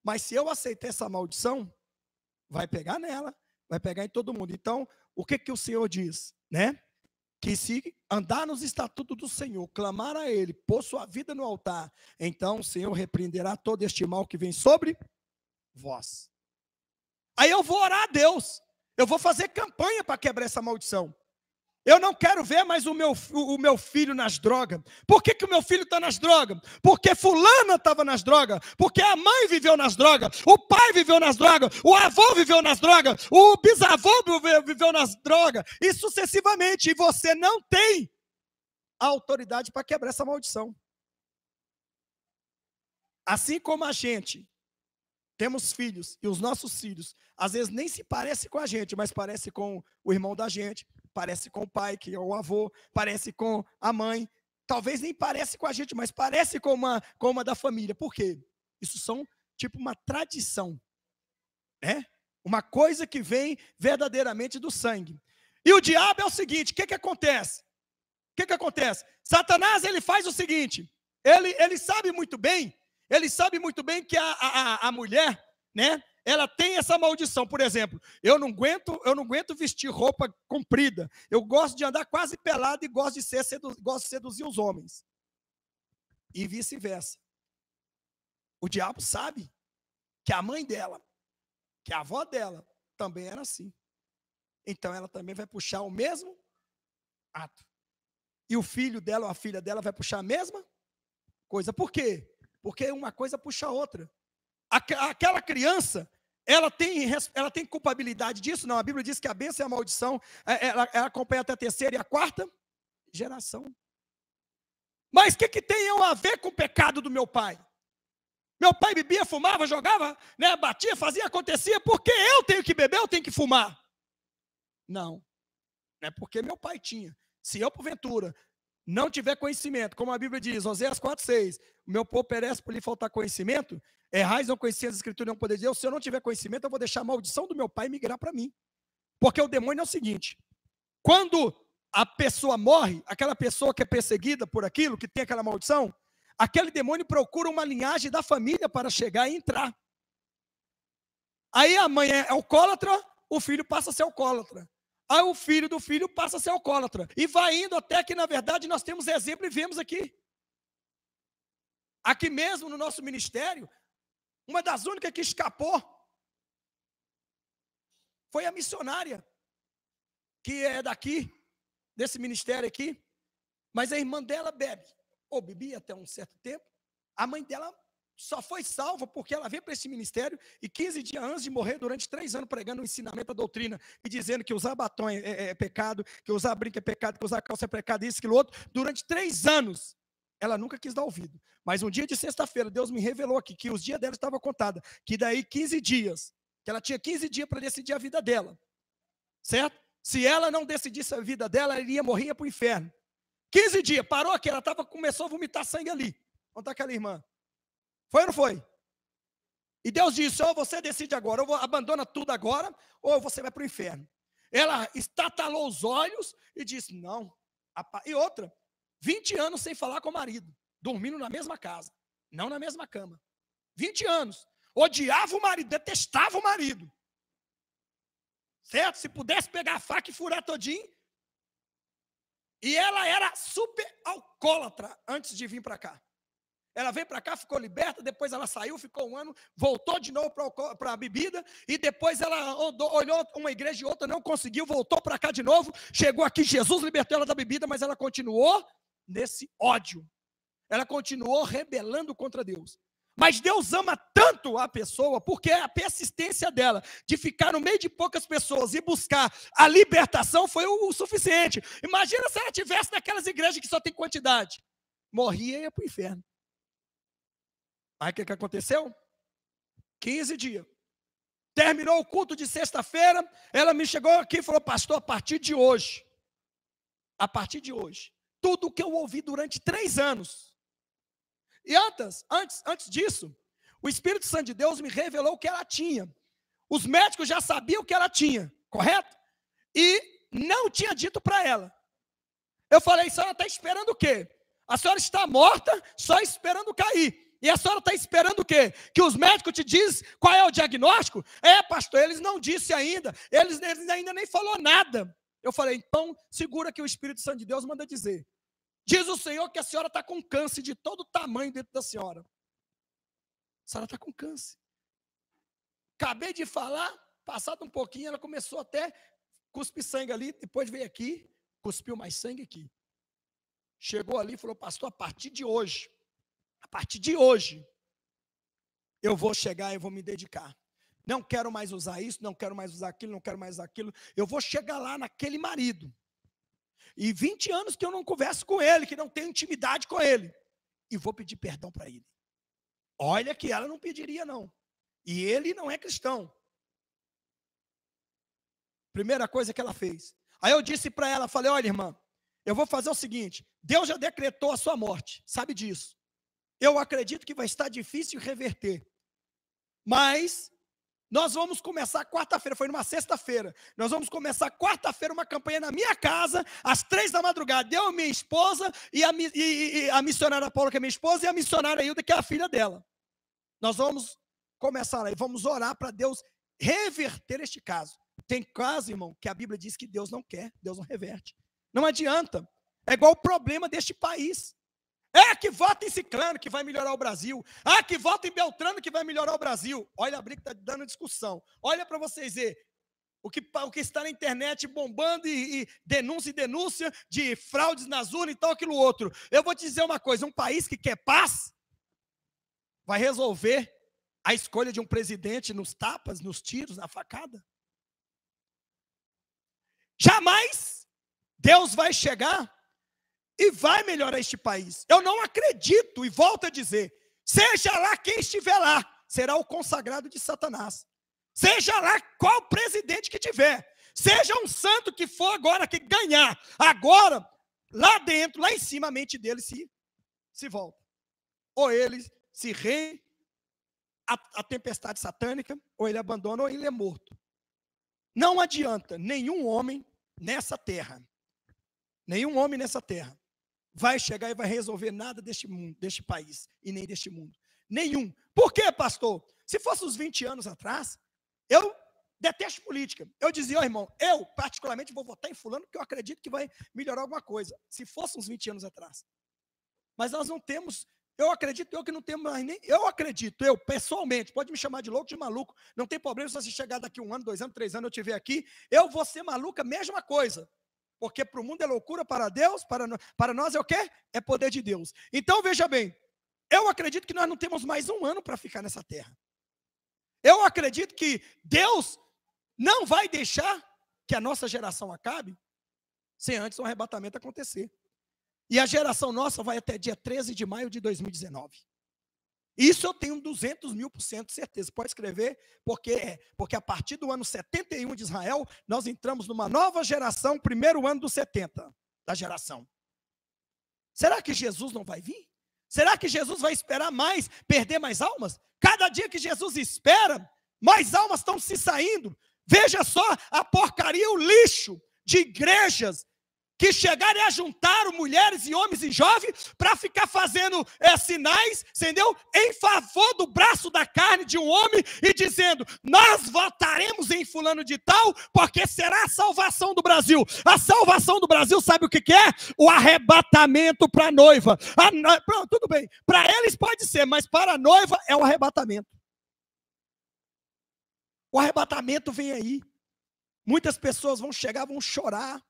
Mas se eu aceitar essa maldição, vai pegar nela, vai pegar em todo mundo. Então, o que o Senhor diz, né? Que se andar nos estatutos do Senhor, clamar a Ele, pôr sua vida no altar, então o Senhor repreenderá todo este mal que vem sobre vós. Aí eu vou orar a Deus, eu vou fazer campanha para quebrar essa maldição. Eu não quero ver mais o meu filho nas drogas. Por que o meu filho está nas drogas? Porque fulana estava nas drogas. Porque a mãe viveu nas drogas. O pai viveu nas drogas. O avô viveu nas drogas. O bisavô viveu nas drogas. E sucessivamente. E você não tem a autoridade para quebrar essa maldição. Assim como a gente temos filhos. E os nossos filhos, às vezes, nem se parecem com a gente, mas parece com o irmão da gente. Parece com o pai, que é o avô, parece com a mãe, talvez nem parece com a gente, mas parece com uma da família. Por quê? Isso são tipo uma tradição, né? Uma coisa que vem verdadeiramente do sangue. E o diabo é o seguinte, o que acontece? O que acontece? Satanás, ele faz o seguinte, ele sabe muito bem que a mulher, né? Ela tem essa maldição. Por exemplo, eu não aguento vestir roupa comprida. Eu gosto de andar quase pelado e gosto de seduzir os homens. E vice-versa. O diabo sabe que a mãe dela, que a avó dela, também era assim. Então ela também vai puxar o mesmo ato. E o filho dela ou a filha dela vai puxar a mesma coisa. Por quê? Porque uma coisa puxa a outra. Aquela criança, ela tem culpabilidade disso? Não, a Bíblia diz que a bênção e a maldição, ela acompanha até a terceira e a quarta geração. Mas o que tem a ver com o pecado do meu pai? Meu pai bebia, fumava, jogava, né, batia, fazia, acontecia, porque eu tenho que beber, eu tenho que fumar? Não, não é porque meu pai tinha. Se eu, porventura, não tiver conhecimento, como a Bíblia diz, Oséias 4:6, o meu povo perece por lhe faltar conhecimento, errais não conheciam as escrituras e não poder de Deus. Se eu não tiver conhecimento, eu vou deixar a maldição do meu pai migrar para mim. Porque o demônio é o seguinte, quando a pessoa morre, aquela pessoa que é perseguida por aquilo, que tem aquela maldição, aquele demônio procura uma linhagem da família para chegar e entrar. Aí a mãe é alcoólatra, o filho passa a ser alcoólatra. Aí o filho do filho passa a ser alcoólatra. E vai indo até que, na verdade, nós temos exemplo e vemos aqui. Aqui mesmo no nosso ministério, uma das únicas que escapou foi a missionária, que é daqui, desse ministério aqui. Mas a irmã dela bebe, ou bebia até um certo tempo. A mãe dela só foi salva porque ela veio para esse ministério e 15 dias antes de morrer, durante 3 anos, pregando o ensinamento da doutrina e dizendo que usar batom é pecado, que usar brinco é pecado, que usar calça é pecado, isso, aquilo outro. Durante 3 anos, ela nunca quis dar ouvido. Mas um dia de sexta-feira, Deus me revelou aqui que os dias dela estavam contados, que daí 15 dias, que ela tinha 15 dias para decidir a vida dela, certo? Se ela não decidisse a vida dela, ela iria morrer para o inferno. 15 dias, parou aqui, ela começou a vomitar sangue ali. Onde está aquela irmã? Foi ou não foi? E Deus disse, ou você decide agora, ou abandona tudo agora, ou você vai para o inferno. Ela estatalou os olhos e disse, não. E outra, 20 anos sem falar com o marido, dormindo na mesma casa, não na mesma cama. 20 anos. Odiava o marido, detestava o marido. Certo? Se pudesse pegar a faca e furar todinho. E ela era super alcoólatra antes de vir para cá. Ela veio para cá, ficou liberta, depois ela saiu, ficou 1 ano, voltou de novo para a bebida, e depois ela olhou uma igreja e outra, não conseguiu, voltou para cá de novo, chegou aqui, Jesus libertou ela da bebida, mas ela continuou nesse ódio. Ela continuou rebelando contra Deus. Mas Deus ama tanto a pessoa, porque a persistência dela de ficar no meio de poucas pessoas e buscar a libertação foi o suficiente. Imagina se ela estivesse naquelas igrejas que só tem quantidade. Morria e ia para o inferno. Aí o que aconteceu? 15 dias. Terminou o culto de sexta-feira, ela me chegou aqui e falou, pastor, a partir de hoje, tudo o que eu ouvi durante 3 anos, e antes disso, o Espírito Santo de Deus me revelou o que ela tinha. Os médicos já sabiam o que ela tinha, correto? E não tinha dito para ela. Eu falei, a senhora está esperando o quê? A senhora está morta, só esperando cair. E a senhora está esperando o quê? Que os médicos te dizem qual é o diagnóstico? Pastor, eles não disseram ainda. Eles ainda nem falou nada. Eu falei, então, segura que o Espírito Santo de Deus manda dizer. Diz o Senhor que a senhora está com câncer de todo tamanho dentro da senhora. A senhora está com câncer. Acabei de falar, passado um pouquinho, ela começou até cuspir sangue ali, depois veio aqui, cuspiu mais sangue aqui. Chegou ali e falou, pastor, a partir de hoje, eu vou chegar e vou me dedicar. Não quero mais usar isso, não quero mais usar aquilo, não quero mais usar aquilo. Eu vou chegar lá naquele marido. E 20 anos que eu não converso com ele, que não tenho intimidade com ele. E vou pedir perdão para ele. Olha que ela não pediria, não. E ele não é cristão. Primeira coisa que ela fez. Aí eu disse para ela, falei, olha, irmã, eu vou fazer o seguinte, Deus já decretou a sua morte, sabe disso. Eu acredito que vai estar difícil reverter. Mas nós vamos começar quarta-feira, foi numa sexta-feira. Nós vamos começar quarta-feira uma campanha na minha casa, às 3 da madrugada. Eu, minha esposa, e a missionária Paula, que é minha esposa, e a missionária Hilda, que é a filha dela. Nós vamos começar lá e vamos orar para Deus reverter este caso. Tem caso, irmão, que a Bíblia diz que Deus não quer, Deus não reverte. Não adianta. É igual o problema deste país. Que vota em Ciclano que vai melhorar o Brasil. Que vota em Beltrano que vai melhorar o Brasil. Olha a briga que está dando discussão. Olha para vocês verem. O que está na internet bombando e denúncia de fraudes nas urnas e tal, aquilo outro. Eu vou te dizer uma coisa. Um país que quer paz vai resolver a escolha de um presidente nos tapas, nos tiros, na facada. Jamais Deus vai chegar e vai melhorar este país. Eu não acredito, e volto a dizer, seja lá quem estiver lá, será o consagrado de Satanás. Seja lá qual presidente que tiver, seja um santo que for agora, que ganhar, agora, lá dentro, lá em cima, a mente dele se volta. Ou ele se rende à tempestade satânica, ou ele abandona, ou ele é morto. Não adianta nenhum homem nessa terra, vai chegar e vai resolver nada deste país e nem deste mundo. Nenhum. Por quê, pastor? Se fosse uns 20 anos atrás, eu detesto política. Eu dizia, irmão, eu particularmente vou votar em fulano porque eu acredito que vai melhorar alguma coisa. Se fosse uns 20 anos atrás. Mas nós não temos, eu que não temos mais nem, eu pessoalmente, pode me chamar de louco, de maluco, não tem problema se você chegar daqui 1 ano, 2 anos, 3 anos, eu estiver aqui, eu vou ser maluca, mesma coisa. Porque para o mundo é loucura, para Deus, para nós é o quê? É poder de Deus. Então, veja bem, eu acredito que nós não temos mais 1 ano para ficar nessa terra. Eu acredito que Deus não vai deixar que a nossa geração acabe sem antes um arrebatamento acontecer. E a geração nossa vai até dia 13 de maio de 2019. Isso eu tenho 200.000% de certeza. Pode escrever, porque a partir do ano 71 de Israel, nós entramos numa nova geração, primeiro ano dos 70 da geração. Será que Jesus não vai vir? Será que Jesus vai esperar mais, perder mais almas? Cada dia que Jesus espera, mais almas estão se saindo. Veja só a porcaria, o lixo de igrejas que chegarem a juntar mulheres e homens e jovens para ficar fazendo sinais, entendeu? Em favor do braço da carne de um homem e dizendo, nós votaremos em fulano de tal, porque será a salvação do Brasil. A salvação do Brasil, sabe o que é? O arrebatamento para a noiva. Pronto, tudo bem. Para eles pode ser, mas para a noiva é o arrebatamento. O arrebatamento vem aí. Muitas pessoas vão chegar, vão chorar,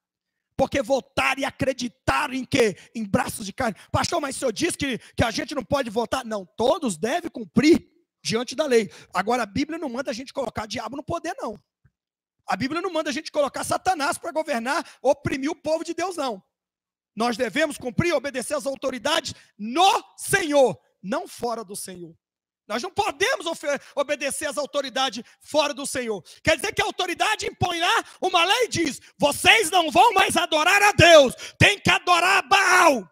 porque votaram e acreditaram em quê? Em braços de carne. Pastor, mas o senhor diz que a gente não pode votar? Não, todos devem cumprir diante da lei. Agora, a Bíblia não manda a gente colocar diabo no poder, não. A Bíblia não manda a gente colocar Satanás para governar, oprimir o povo de Deus, não. Nós devemos cumprir, obedecer às autoridades no Senhor, não fora do Senhor. Nós não podemos obedecer às autoridades fora do Senhor. Quer dizer que a autoridade impõe lá uma lei e diz: vocês não vão mais adorar a Deus, tem que adorar a Baal.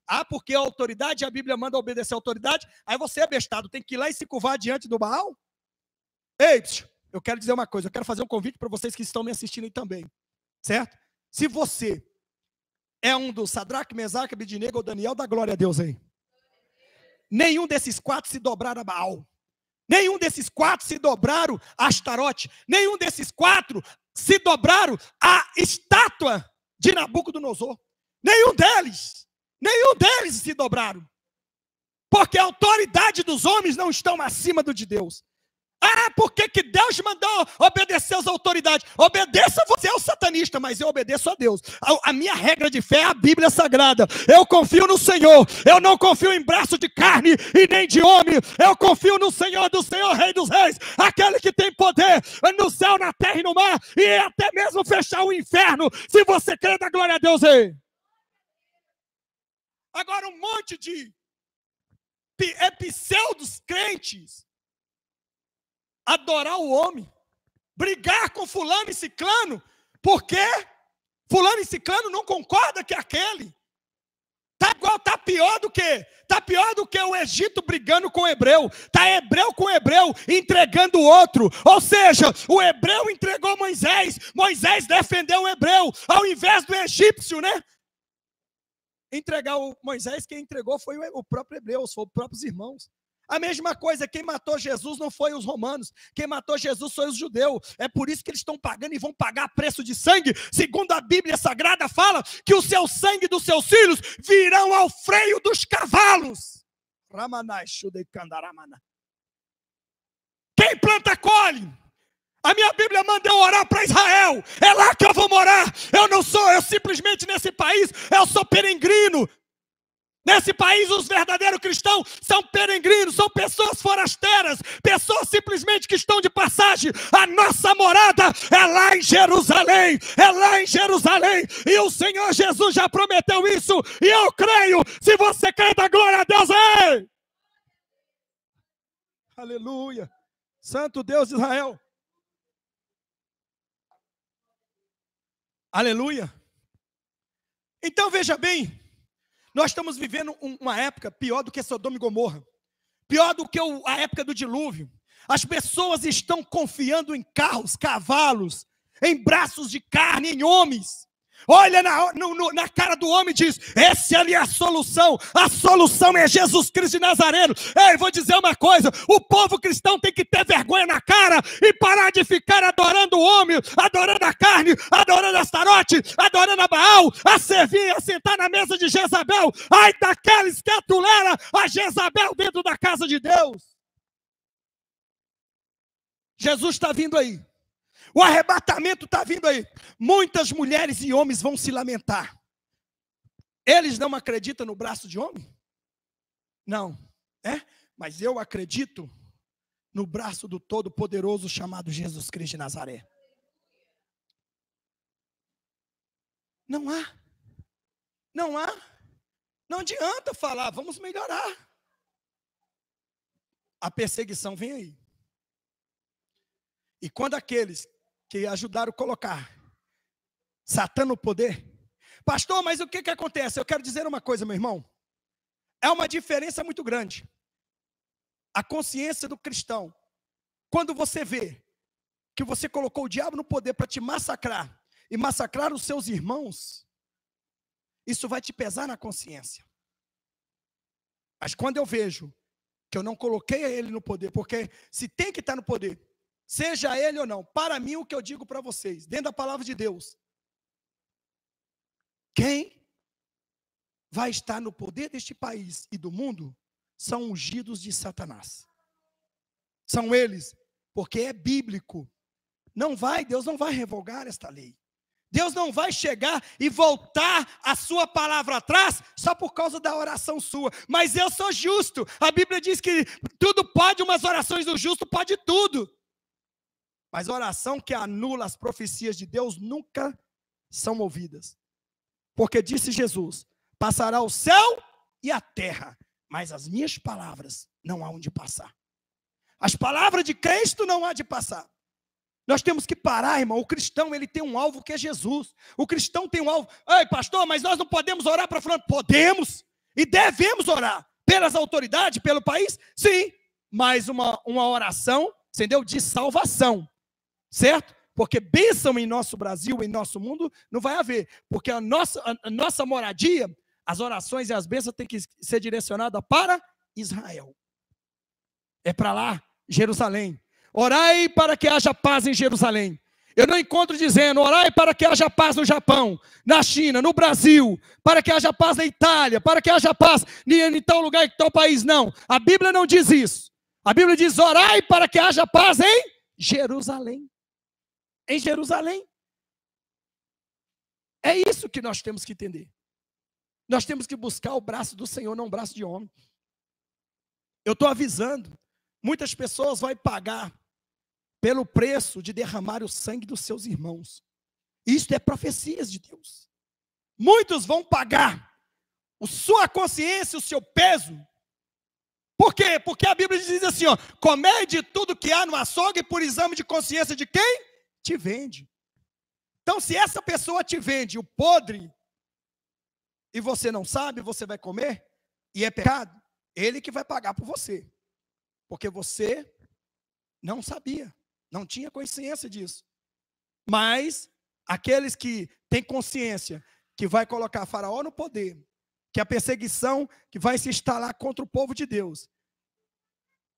Ah, porque a autoridade, a Bíblia manda obedecer a autoridade, aí você é bestado, tem que ir lá e se curvar diante do Baal? Ei, eu quero dizer uma coisa, eu quero fazer um convite para vocês que estão me assistindo aí também, certo? Se você é um do Sadraque, Mesaque, Abednego ou Daniel, dá glória a Deus aí. Nenhum desses 4 se dobraram a Baal. Nenhum desses 4 se dobraram a Astarote. Nenhum desses 4 se dobraram a estátua de Nabucodonosor. Nenhum deles se dobraram. Porque a autoridade dos homens não estão acima do de Deus. Ah, por que Deus mandou obedecer às autoridades? Obedeça você ao satanista, mas eu obedeço a Deus. A minha regra de fé é a Bíblia Sagrada. Eu confio no Senhor. Eu não confio em braço de carne e nem de homem. Eu confio no Senhor, do Senhor, Rei dos Reis. Aquele que tem poder no céu, na terra e no mar. E até mesmo fechar o inferno. Se você crê, dá glória a Deus aí. Agora um monte de pseudos crentes adorar o homem, brigar com fulano e ciclano, porque fulano e ciclano não concorda que aquele. Tá pior do que? Tá pior do que o Egito brigando com o hebreu. Tá hebreu com hebreu entregando o outro. Ou seja, o hebreu entregou Moisés. Moisés defendeu o hebreu, ao invés do egípcio, né? Entregar o Moisés, quem entregou foi o próprio hebreu, foram os próprios irmãos. A mesma coisa, quem matou Jesus não foi os romanos, quem matou Jesus foi os judeus. É por isso que eles estão pagando e vão pagar preço de sangue. Segundo a Bíblia Sagrada fala que o seu sangue dos seus filhos virão ao freio dos cavalos. Quem planta colhe. A minha Bíblia manda eu orar para Israel. É lá que eu vou morar. Eu simplesmente nesse país, eu sou peregrino. Nesse país, os verdadeiros cristãos são peregrinos, são pessoas forasteiras, pessoas simplesmente que estão de passagem. A nossa morada é lá em Jerusalém, é lá em Jerusalém. E o Senhor Jesus já prometeu isso, e eu creio. Se você crê, dá glória a Deus, ei! Aleluia! Santo Deus de Israel! Aleluia! Então veja bem, nós estamos vivendo uma época pior do que Sodoma e Gomorra. Pior do que a época do dilúvio. As pessoas estão confiando em carros, cavalos, em braços de carne, em homens. Olha na cara do homem e diz: essa ali é a solução é Jesus Cristo de Nazareno. Ei, vou dizer uma coisa: o povo cristão tem que ter vergonha na cara e parar de ficar adorando o homem, adorando a carne, adorando a Astarote, adorando a Baal, a servir, a sentar na mesa de Jezabel. Ai daqueles que atuleram a Jezabel dentro da casa de Deus. Jesus está vindo aí. O arrebatamento está vindo aí. Muitas mulheres e homens vão se lamentar. Eles não acreditam no braço de homem? Não. Mas eu acredito no braço do Todo-Poderoso chamado Jesus Cristo de Nazaré. Não há. Não adianta falar, vamos melhorar. A perseguição vem aí. E quando aqueles que ajudaram a colocar Satã no poder. Pastor, mas o que acontece? Eu quero dizer uma coisa, meu irmão. É uma diferença muito grande. A consciência do cristão. Quando você vê que você colocou o diabo no poder para te massacrar e massacrar os seus irmãos, isso vai te pesar na consciência. Mas quando eu vejo que eu não coloquei ele no poder, porque se tem que estar no poder, seja ele ou não, para mim o que eu digo para vocês, dentro da palavra de Deus, quem vai estar no poder deste país e do mundo são ungidos de Satanás. São eles, porque é bíblico. Deus não vai revogar esta lei. Deus não vai chegar e voltar a sua palavra atrás só por causa da oração sua. Mas eu sou justo. A Bíblia diz que tudo pode, umas orações do justo pode tudo. Mas oração que anula as profecias de Deus nunca são ouvidas. Porque disse Jesus, passará o céu e a terra, mas as minhas palavras não há onde passar. As palavras de Cristo não há de passar. Nós temos que parar, irmão. O cristão, ele tem um alvo que é Jesus. O cristão tem um alvo. Ei, pastor, mas nós não podemos orar para fulano. Podemos e devemos orar. Pelas autoridades, pelo país, sim. Mas uma oração, entendeu? De salvação. Certo? Porque bênção em nosso Brasil, em nosso mundo, não vai haver. Porque a nossa moradia, as orações e as bênçãos têm que ser direcionadas para Israel. É para lá, Jerusalém. Orai para que haja paz em Jerusalém. Eu não encontro dizendo, orai para que haja paz no Japão, na China, no Brasil, para que haja paz na Itália, para que haja paz em tal lugar, em tal país. Não, a Bíblia não diz isso. A Bíblia diz, orai para que haja paz em Jerusalém. Em Jerusalém. É isso que nós temos que entender. Nós temos que buscar o braço do Senhor, não o braço de homem. Eu estou avisando, muitas pessoas vão pagar pelo preço de derramar o sangue dos seus irmãos. Isto é profecias de Deus. Muitos vão pagar a sua consciência, o seu peso. Por quê? Porque a Bíblia diz assim, ó, comei de tudo que há no açougue por exame de consciência de quem? Te vende. Então, se essa pessoa te vende o podre, e você não sabe, você vai comer, e é pecado, ele que vai pagar por você. Porque você não sabia. Não tinha consciência disso. Mas aqueles que têm consciência que vai colocar Faraó no poder, que a perseguição que vai se instalar contra o povo de Deus,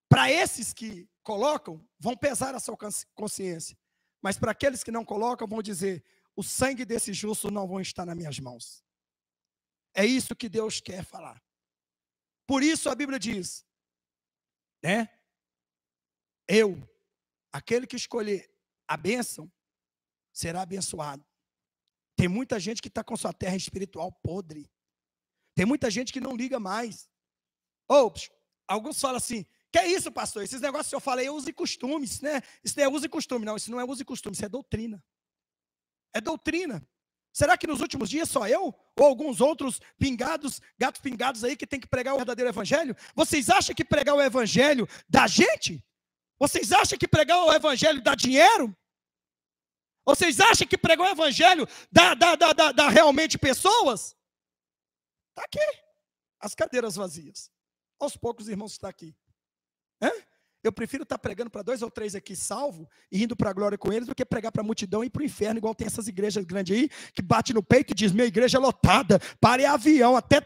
para esses que colocam, vão pesar a sua consciência. Mas para aqueles que não colocam, vão dizer, o sangue desse justo não vão estar nas minhas mãos. É isso que Deus quer falar. Por isso a Bíblia diz, né? Aquele que escolher a bênção, será abençoado. Tem muita gente que está com sua terra espiritual podre. Tem muita gente que não liga mais. Alguns falam assim, que é isso, pastor? Esses negócios que eu falei é uso e costume. Isso não é uso e costume. Não, isso não é uso e costume, isso é doutrina. É doutrina. Será que nos últimos dias só eu? Ou alguns outros pingados, gatos pingados aí que tem que pregar o verdadeiro evangelho? Vocês acham que pregar o evangelho dá gente? Vocês acham que pregar o evangelho dá dinheiro? Vocês acham que pregar o evangelho dá realmente pessoas? Está aqui, as cadeiras vazias. Aos poucos os irmãos estão aqui. Eu prefiro estar pregando para 2 ou 3 aqui salvo e indo para a glória com eles do que pregar para a multidão e ir para o inferno, igual tem essas igrejas grandes aí, que bate no peito e diz, minha igreja é lotada, pare avião, até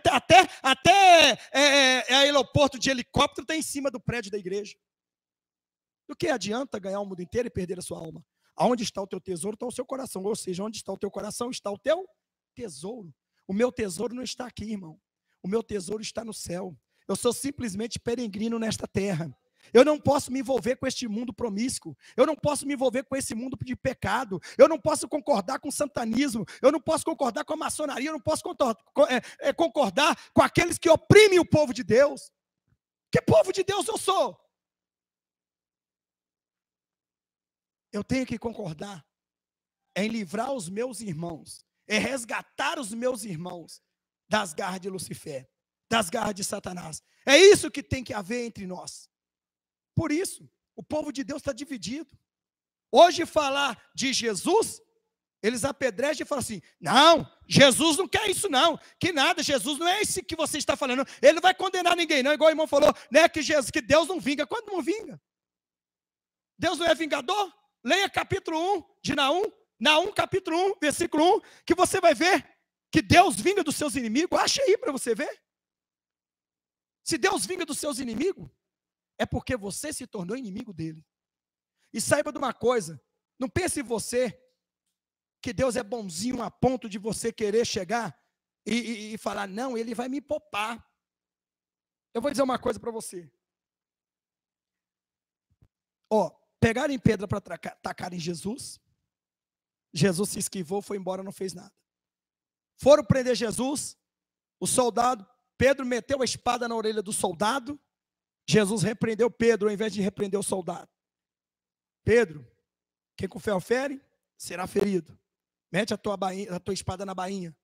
aeroporto de helicóptero está em cima do prédio da igreja. Do que adianta ganhar o mundo inteiro e perder a sua alma? Aonde está o teu tesouro, está o seu coração. Ou seja, onde está o teu coração, está o teu tesouro. O meu tesouro não está aqui, irmão. O meu tesouro está no céu. Eu sou simplesmente peregrino nesta terra. Eu não posso me envolver com este mundo promíscuo. Eu não posso me envolver com esse mundo de pecado. Eu não posso concordar com o satanismo. Eu não posso concordar com a maçonaria. Eu não posso concordar com aqueles que oprimem o povo de Deus. Que povo de Deus eu sou? Eu tenho que concordar em livrar os meus irmãos, em resgatar os meus irmãos das garras de Lucifer, das garras de Satanás. É isso que tem que haver entre nós. Por isso, o povo de Deus está dividido. Hoje falar de Jesus, eles apedrejam e falam assim, não, Jesus não quer isso não, que nada, Jesus não é esse que você está falando, ele não vai condenar ninguém não, igual o irmão falou, né, que Deus não vinga. Quando não vinga? Deus não é vingador? Leia capítulo 1 de Naum capítulo 1, versículo 1, que você vai ver que Deus vinga dos seus inimigos. Acha aí para você ver. Se Deus vinga dos seus inimigos, é porque você se tornou inimigo dele. E saiba de uma coisa, não pense em você que Deus é bonzinho a ponto de você querer chegar e falar, não, ele vai me poupar. Eu vou dizer uma coisa para você. Pegarem pedra para atacar em Jesus, Jesus se esquivou, foi embora, não fez nada. Foram prender Jesus, o soldado, Pedro meteu a espada na orelha do soldado, Jesus repreendeu Pedro ao invés de repreender o soldado. Pedro, quem com ferro fere, será ferido. Mete a tua espada na bainha.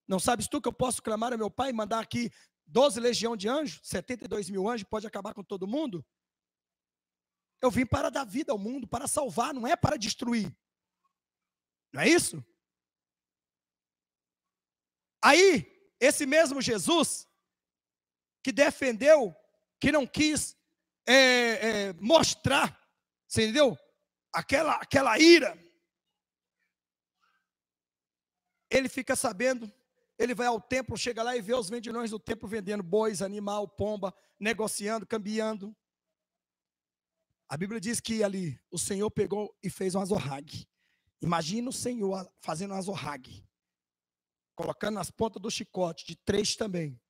Não sabes tu que eu posso clamar a meu pai e mandar aqui 12 legiões de anjos, 72 mil anjos, pode acabar com todo mundo? Eu vim para dar vida ao mundo, para salvar, não é para destruir. Não é isso? Aí, esse mesmo Jesus, que defendeu, que não quis mostrar, você entendeu? Aquela ira, ele fica sabendo, ele vai ao templo, chega lá e vê os vendilhões do templo vendendo bois, animal, pomba, negociando, cambiando. A Bíblia diz que ali o Senhor pegou e fez um azorrague. Imagina o Senhor fazendo um azorrague, colocando nas pontas do chicote, de 3 também,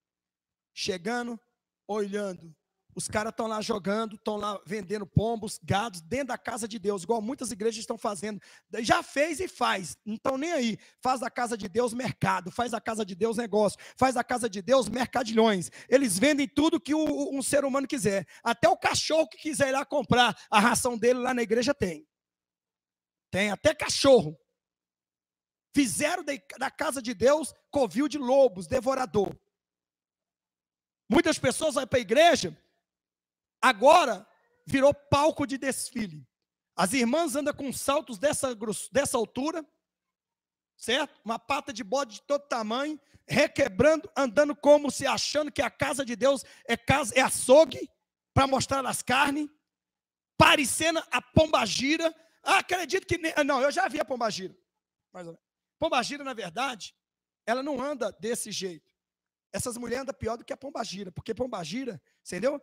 chegando, olhando. Os caras estão lá jogando, estão lá vendendo pombos, gados, dentro da casa de Deus, igual muitas igrejas estão fazendo. Já fez e faz, não estão nem aí. Faz da casa de Deus mercado, faz da casa de Deus negócio, faz da casa de Deus mercadilhões. Eles vendem tudo que um ser humano quiser. Até o cachorro que quiser ir lá comprar a ração dele lá na igreja tem. Tem até cachorro. Fizeram da casa de Deus covil de lobos, devorador. Muitas pessoas vão para a igreja, agora virou palco de desfile. As irmãs andam com saltos dessa altura, certo? Uma pata de bode de todo tamanho, requebrando, andando como se achando que a casa de Deus é açougue, para mostrar as carnes, parecendo a pombagira. Acredito que... Não, eu já vi a pombagira. Mais ou menos. Pombagira, na verdade, ela não anda desse jeito. Essas mulheres andam pior do que a pombagira, porque pombagira, entendeu?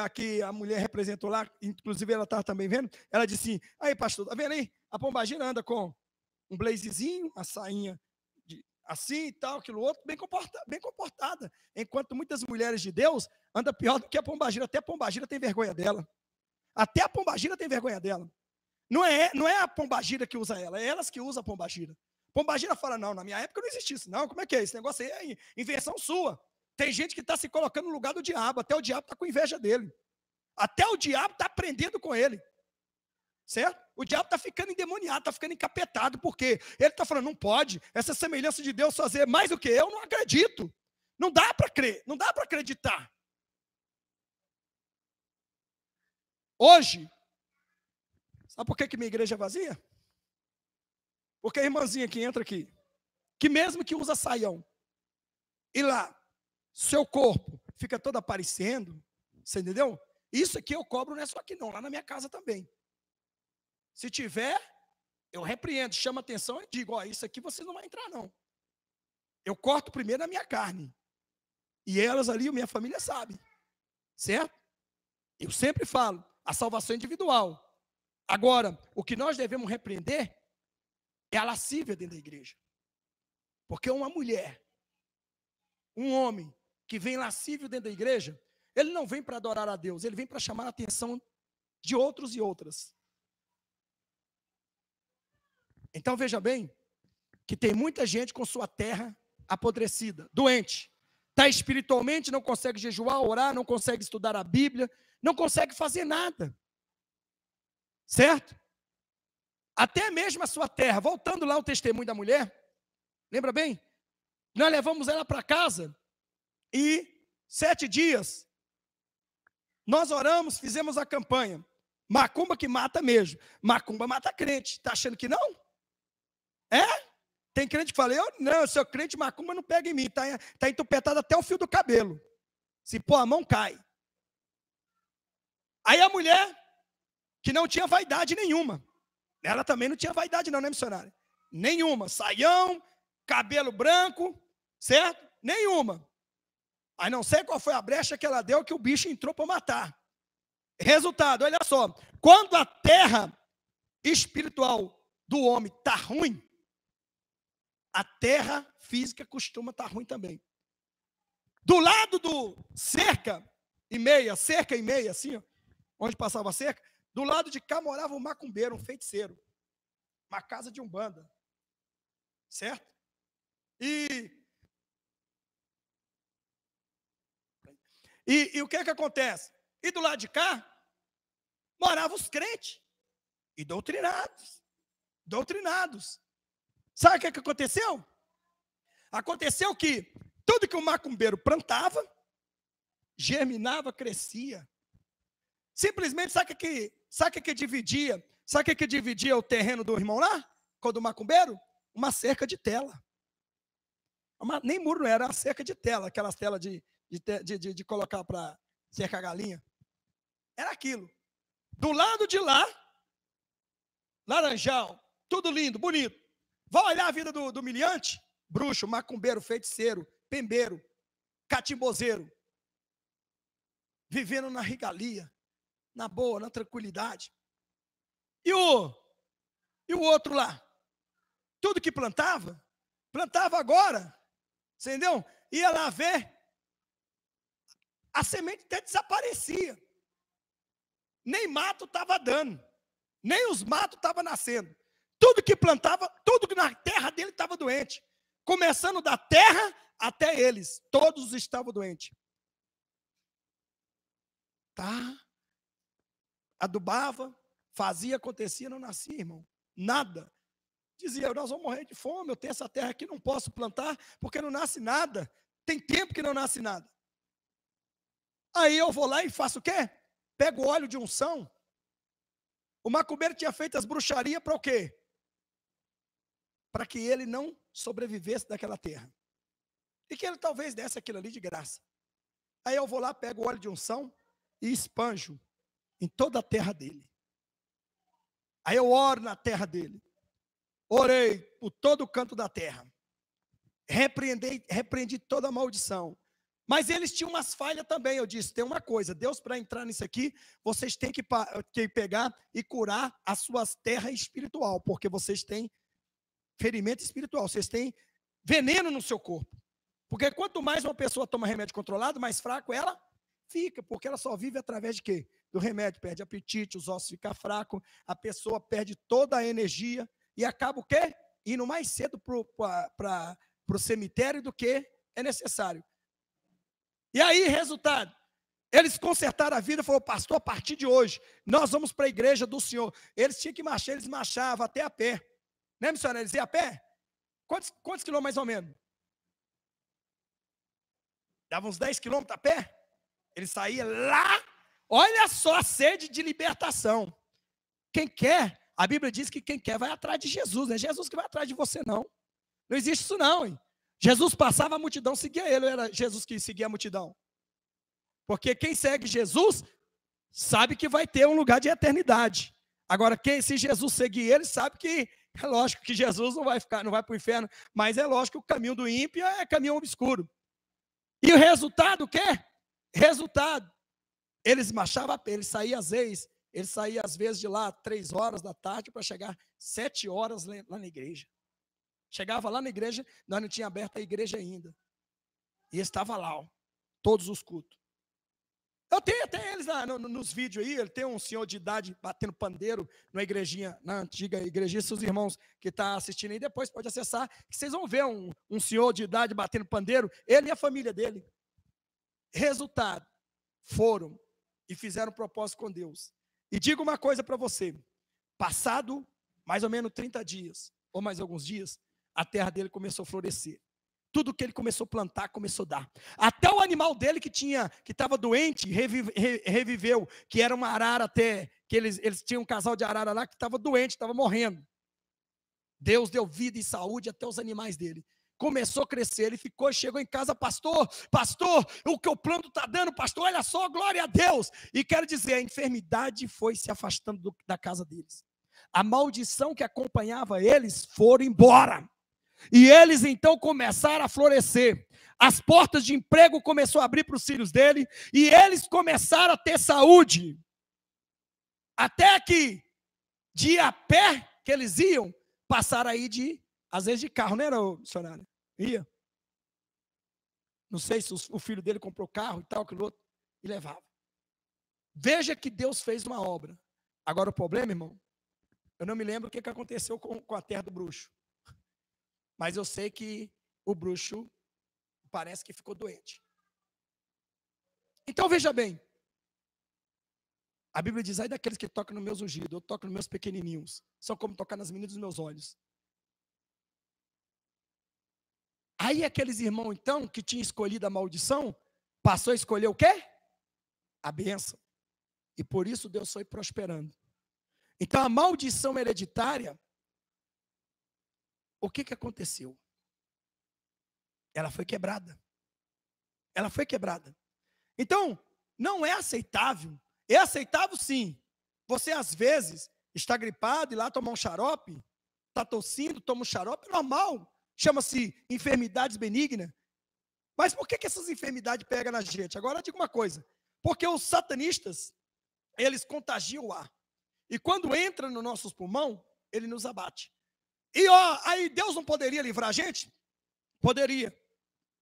Aqui a mulher representou lá, inclusive ela estava também vendo, ela disse assim, aí pastor, tá vendo aí? A pombagira anda com um blazezinho, uma sainha assim e tal, aquilo outro, bem comportada. Enquanto muitas mulheres de Deus andam pior do que a pombagira. Até a pombagira tem vergonha dela. Até a pombagira tem vergonha dela. Não é a pombagira que usa ela, é elas que usam a pombagira. Pombagira fala, não, na minha época não existia isso. Não, como é que é? Esse negócio aí é invenção sua. Tem gente que está se colocando no lugar do diabo, até o diabo está com inveja dele. Até o diabo está aprendendo com ele. Certo? O diabo está ficando endemoniado, está ficando encapetado, porque ele está falando, não pode, essa semelhança de Deus fazer mais do que eu, não acredito. Não dá para crer, não dá para acreditar. Hoje, sabe por que minha igreja é vazia? Porque a irmãzinha que entra aqui, que mesmo que usa saião, e lá, seu corpo fica todo aparecendo, você entendeu? Isso aqui eu cobro, não é só aqui não, lá na minha casa também. Se tiver, eu repreendo, chamo a atenção e digo, isso aqui você não vai entrar não. Eu corto primeiro a minha carne. E elas ali, minha família sabe. Certo? Eu sempre falo, a salvação é individual. Agora, o que nós devemos repreender é a lascívia dentro da igreja. Porque uma mulher, um homem que vem lascívio dentro da igreja, ele não vem para adorar a Deus, ele vem para chamar a atenção de outros e outras. Então veja bem, que tem muita gente com sua terra apodrecida, doente. Está espiritualmente, não consegue jejuar, orar, não consegue estudar a Bíblia, não consegue fazer nada. Certo? Até mesmo a sua terra, voltando lá ao testemunho da mulher, lembra bem? Nós levamos ela para casa e 7 dias nós oramos, fizemos a campanha. Macumba que mata mesmo. Macumba mata crente. Está achando que não? Tem crente que fala, eu sou crente, macumba não pega em mim. Está entupetado até o fio do cabelo. Se pôr a mão, cai. Aí a mulher, que não tinha vaidade nenhuma. Ela também não tinha vaidade não, né, missionária? Nenhuma. Saião, cabelo branco, certo? Nenhuma. Aí não sei qual foi a brecha que ela deu, que o bicho entrou para matar. Resultado, olha só. Quando a terra espiritual do homem está ruim, a terra física costuma estar ruim também. Do lado do cerca e meia, assim, ó, onde passava a cerca, do lado de cá morava um macumbeiro, um feiticeiro. Uma casa de umbanda. certo? E o que é que acontece? E do lado de cá, moravam os crentes, e doutrinados. Sabe o que é que aconteceu? Aconteceu que tudo que o macumbeiro plantava, germinava, crescia. Simplesmente, sabe o que dividia o terreno do irmão lá? Quando o macumbeiro? Uma cerca de tela. Nem muro não era, uma cerca de tela, aquelas telas de colocar para cercar a galinha. Era aquilo. Do lado de lá, laranjal, tudo lindo, bonito. Vai olhar a vida do humilhante? Bruxo, macumbeiro, feiticeiro, pembeiro, catimbozeiro. Vivendo na regalia, na boa, na tranquilidade. E o outro lá? Tudo que plantava agora. Entendeu? Ia lá ver, a semente até desaparecia. Nem mato estava dando, nem os matos estavam nascendo. Tudo que plantava, tudo que na terra dele estava doente. Começando da terra até eles, todos estavam doentes. Tá? Adubava, fazia, acontecia, não nascia, irmão. Nada. Dizia, nós vamos morrer de fome, eu tenho essa terra aqui, não posso plantar, porque não nasce nada. Tem tempo que não nasce nada. Aí eu vou lá e faço o quê? Pego o óleo de unção. O macumbeiro tinha feito as bruxarias para o quê? Para que ele não sobrevivesse daquela terra. E que ele talvez desse aquilo ali de graça. Aí eu vou lá, pego o óleo de unção e espanjo em toda a terra dele. Aí eu oro na terra dele. Orei por todo o canto da terra. Repreendi toda a maldição. Mas eles tinham umas falhas também. Eu disse, tem uma coisa, Deus, para entrar nisso aqui, vocês têm que pegar e curar as suas terras espiritual, porque vocês têm ferimento espiritual, vocês têm veneno no seu corpo. Porque quanto mais uma pessoa toma remédio controlado, mais fraco ela fica, porque ela só vive através de quê? Do remédio, perde apetite, os ossos ficam fracos, a pessoa perde toda a energia e acaba o quê? Indo mais cedo para o cemitério do que é necessário. E aí, resultado, eles consertaram a vida, falou, pastor, a partir de hoje, nós vamos para a igreja do Senhor. Eles tinham que marchar, eles marchavam até a pé. Né, missionário? Eles iam a pé? Quantos quilômetros mais ou menos? Dava uns 10 quilômetros a pé? Ele saía lá, olha só a sede de libertação. Quem quer, a Bíblia diz que quem quer vai atrás de Jesus, não é Jesus que vai atrás de você, não. Não existe isso não, hein? Jesus passava, a multidão seguia ele, ou era Jesus que seguia a multidão? Porque quem segue Jesus, sabe que vai ter um lugar de eternidade. Agora, se Jesus seguir ele, sabe que, é lógico que Jesus não vai para o inferno, mas é lógico que o caminho do ímpio é caminho obscuro. E o resultado, o quê? Resultado, eles marchavam a pé, eles saíam às vezes de lá 3 horas da tarde para chegar 7 horas lá na igreja. Chegava lá na igreja, nós não tínhamos aberto a igreja ainda. E estava lá, ó, todos os cultos. Eu tenho até eles nos vídeos aí, ele tem um senhor de idade batendo pandeiro na igrejinha, na antiga igrejinha, seus irmãos que estão assistindo aí, depois pode acessar, que vocês vão ver um senhor de idade batendo pandeiro, ele e a família dele. Resultado, foram e fizeram propósito com Deus. E digo uma coisa para você, passado mais ou menos 30 dias, ou mais alguns dias, a terra dele começou a florescer. Tudo que ele começou a plantar, começou a dar. Até o animal dele que estava doente, reviveu, que era uma arara até, que eles tinham um casal de arara lá que estava doente, estava morrendo. Deus deu vida e saúde até os animais dele. Começou a crescer, ele chegou em casa, pastor, o que eu planto está dando, pastor, olha só, glória a Deus. E quero dizer, a enfermidade foi se afastando da casa deles. A maldição que acompanhava eles foram embora. E eles então começaram a florescer. As portas de emprego começaram a abrir para os filhos dele. E eles começaram a ter saúde. Até que, de a pé que eles iam, passaram aí às vezes de carro, não era, missionário? Ia. Não sei se o filho dele comprou carro e tal, aquilo outro, e levava. Veja que Deus fez uma obra. Agora o problema, irmão, eu não me lembro o que aconteceu com a terra do bruxo. Mas eu sei que o bruxo parece que ficou doente. Então veja bem. A Bíblia diz, ai daqueles que tocam nos meus ungidos, eu toco nos meus pequenininhos. São como tocar nas meninas dos meus olhos. Aí aqueles irmãos, então, que tinham escolhido a maldição, passou a escolher o quê? A bênção. E por isso Deus foi prosperando. Então a maldição hereditária, o que aconteceu? Ela foi quebrada. Ela foi quebrada. Então, não é aceitável. É aceitável sim. Você às vezes está gripado e lá tomar um xarope, está tossindo, toma um xarope, é normal. Chama-se enfermidades benignas. Mas por que essas enfermidades pegam na gente? Agora eu digo uma coisa. Porque os satanistas, eles contagiam o ar. E quando entra no nosso pulmão, ele nos abate. E ó, aí Deus não poderia livrar a gente? Poderia.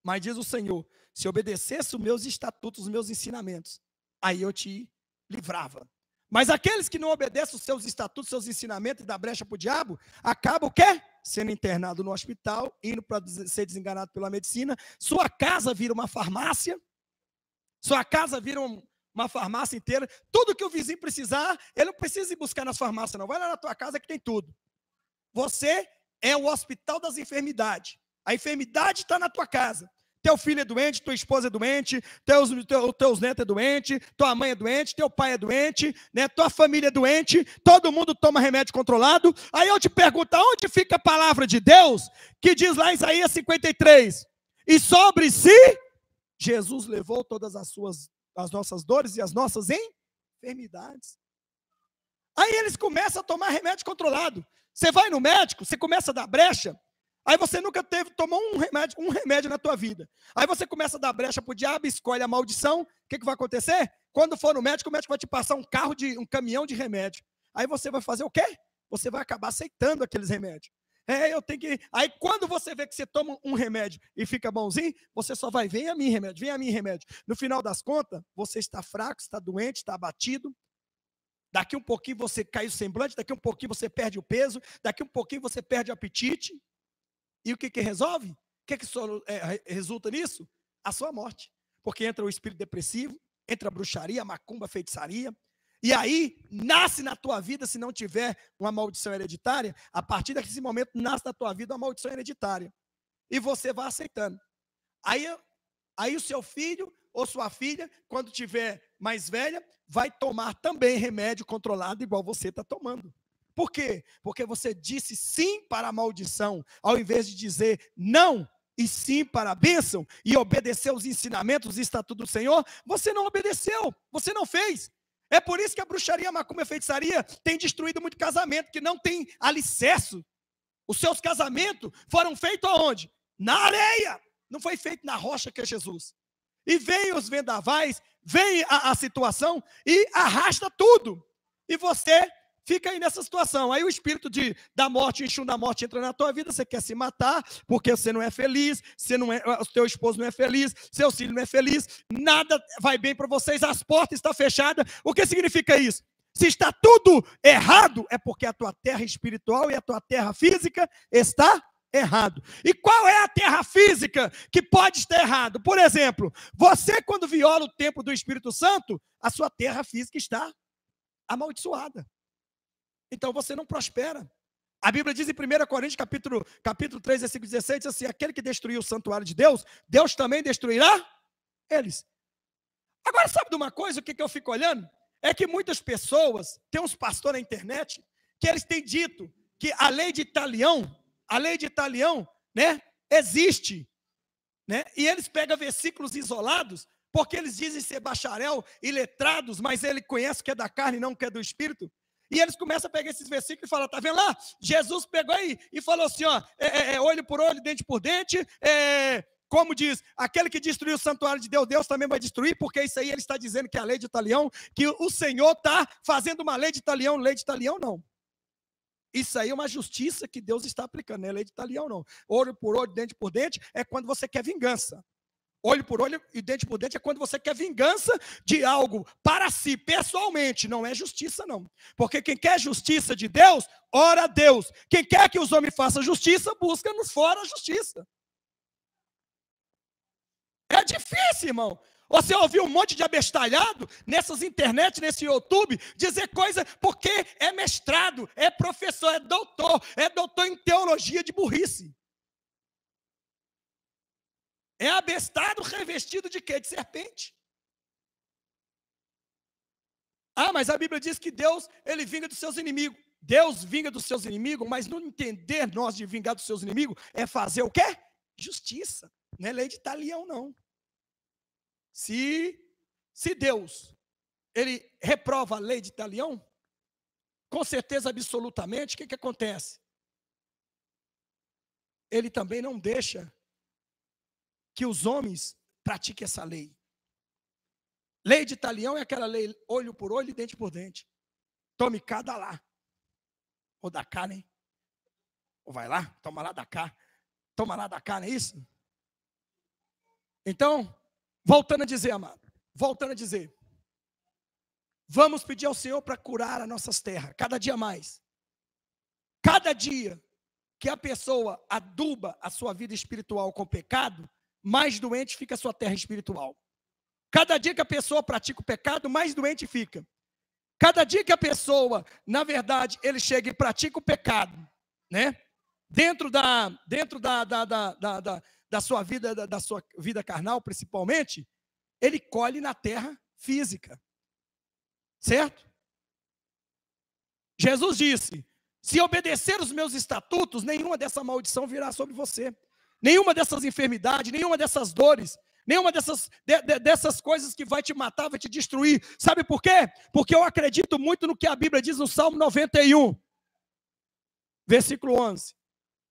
Mas diz o Senhor, se obedecesse os meus estatutos, os meus ensinamentos, aí eu te livrava. Mas aqueles que não obedecem os seus estatutos, seus ensinamentos e dá brecha para o diabo, acabam o quê? Sendo internado no hospital, indo para ser desenganado pela medicina, sua casa vira uma farmácia, sua casa vira uma farmácia inteira, tudo que o vizinho precisar, ele não precisa ir buscar nas farmácias não, vai lá na tua casa que tem tudo. Você é o hospital das enfermidades, a enfermidade está na tua casa. Teu filho é doente, tua esposa é doente, teus netos é doente, tua mãe é doente, teu pai é doente, né? Tua família é doente, todo mundo toma remédio controlado. Aí eu te pergunto, onde fica a palavra de Deus que diz lá em Isaías 53? E sobre si, Jesus levou todas as nossas dores e as nossas enfermidades. Aí eles começam a tomar remédio controlado. Você vai no médico, você começa a dar brecha. Aí você nunca tomou um remédio na tua vida. Aí você começa a dar brecha para o diabo, escolhe a maldição. O que vai acontecer? Quando for no médico, o médico vai te passar um caminhão de remédio. Aí você vai fazer o quê? Você vai acabar aceitando aqueles remédios. Eu tenho que... Aí quando você vê que você toma um remédio e fica bonzinho, você só vai, vem a mim remédio. No final das contas, você está fraco, está doente, está abatido. Daqui um pouquinho você cai o semblante, daqui um pouquinho você perde o peso, daqui um pouquinho você perde o apetite. E o que resolve? O que resulta nisso? A sua morte. Porque entra o espírito depressivo, entra a bruxaria, a macumba, a feitiçaria. E aí, nasce na tua vida, se não tiver uma maldição hereditária, a partir desse momento, nasce na tua vida uma maldição hereditária. E você vai aceitando. Aí o seu filho ou sua filha, quando tiver mais velha, vai tomar também remédio controlado, igual você está tomando. Por quê? Porque você disse sim para a maldição, ao invés de dizer não e sim para a bênção, e obedecer os ensinamentos, os estatutos do Senhor, você não obedeceu, você não fez. É por isso que a bruxaria, a macumba e a feitiçaria tem destruído muito casamento, que não tem alicerce. Os seus casamentos foram feitos aonde? Na areia, não foi feito na rocha que é Jesus. E vem os vendavais, vem a situação e arrasta tudo. E você fica aí nessa situação. Aí o espírito da morte, o enxum da morte entra na tua vida, você quer se matar, porque você não é feliz, o teu esposo não é feliz, seu filho não é feliz, nada vai bem para vocês, as portas estão fechadas. O que significa isso? Se está tudo errado, é porque a tua terra espiritual e a tua terra física está errado. E qual é a terra física que pode estar errado? Por exemplo, você quando viola o templo do Espírito Santo, a sua terra física está amaldiçoada. Então você não prospera. A Bíblia diz em 1 Coríntios, capítulo 3, versículo 16, diz assim, aquele que destruiu o santuário de Deus, Deus também destruirá eles. Agora, sabe de uma coisa, o que eu fico olhando? É que muitas pessoas, tem uns pastores na internet, que eles têm dito que a lei de Italião, né, existe. Né? E eles pegam versículos isolados, porque eles dizem ser bacharel e letrados, mas ele conhece o que é da carne e não o que é do espírito. E eles começam a pegar esses versículos e falam, tá vendo lá? Jesus pegou aí e falou assim, ó, olho por olho, dente por dente, como diz, aquele que destruiu o santuário de Deus, Deus também vai destruir, porque isso aí ele está dizendo que é a lei de Italião, que o Senhor está fazendo uma lei de Italião não. Isso aí é uma justiça que Deus está aplicando, não é lei de Italião não. Olho por olho, dente por dente, é quando você quer vingança. Olho por olho e dente por dente é quando você quer vingança de algo para si, pessoalmente. Não é justiça, não. Porque quem quer justiça de Deus, ora a Deus. Quem quer que os homens façam justiça, busca nos fora a justiça. É difícil, irmão. Você ouviu um monte de abestalhado nessas internet, nesse YouTube, dizer coisa porque é mestrado, é professor, é doutor em teologia de burrice. É abestado revestido de quê? De serpente. Ah, mas a Bíblia diz que Deus, ele vinga dos seus inimigos. Deus vinga dos seus inimigos, mas não entender nós de vingar dos seus inimigos é fazer o quê? Justiça. Não é lei de talião, não. Se Deus, ele reprova a lei de talião, com certeza absolutamente, o que acontece? Ele também não deixa que os homens pratiquem essa lei. Lei de talião é aquela lei olho por olho e dente por dente. Tome cá, dá lá. Ou dá cá, né? Ou vai lá, toma lá, dá cá. Toma lá, dá cá, não é isso? Então, voltando a dizer, amado. Voltando a dizer. Vamos pedir ao Senhor para curar as nossas terras. Cada dia mais. Cada dia que a pessoa aduba a sua vida espiritual com pecado, mais doente fica a sua terra espiritual. Cada dia que a pessoa pratica o pecado, mais doente fica. Cada dia que a pessoa, na verdade, ele chega e pratica o pecado, né? Dentro da sua vida carnal, principalmente, ele colhe na terra física. Certo? Jesus disse: se obedecer os meus estatutos, nenhuma dessa maldição virá sobre você. Nenhuma dessas enfermidades, nenhuma dessas dores, nenhuma dessas coisas que vai te matar, vai te destruir. Sabe por quê? Porque eu acredito muito no que a Bíblia diz no Salmo 91, versículo 11.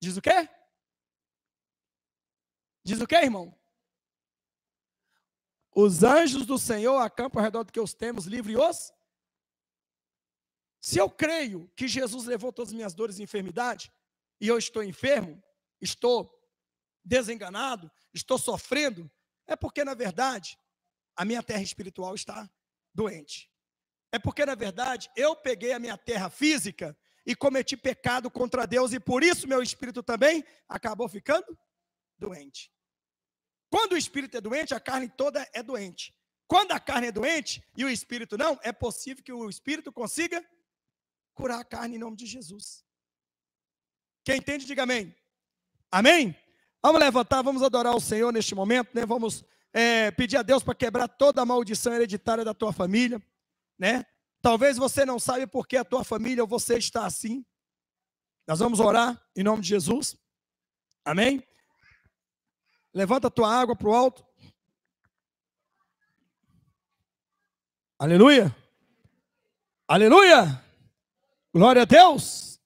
Diz o quê? Diz o quê, irmão? Os anjos do Senhor acampam ao redor do que os temos, livre os. Se eu creio que Jesus levou todas as minhas dores e enfermidade, e eu estou enfermo, estou desenganado, estou sofrendo, é porque, na verdade, a minha terra espiritual está doente. É porque, na verdade, eu peguei a minha terra física e cometi pecado contra Deus, e por isso meu espírito também acabou ficando doente. Quando o espírito é doente, a carne toda é doente. Quando a carne é doente e o espírito não, é possível que o espírito consiga curar a carne em nome de Jesus. Quem entende, diga amém. Amém? Vamos levantar, vamos adorar o Senhor neste momento, né? Vamos pedir a Deus para quebrar toda a maldição hereditária da tua família, né? Talvez você não saiba por que a tua família ou você está assim. Nós vamos orar em nome de Jesus. Amém? Levanta a tua água para o alto. Aleluia. Aleluia. Glória a Deus.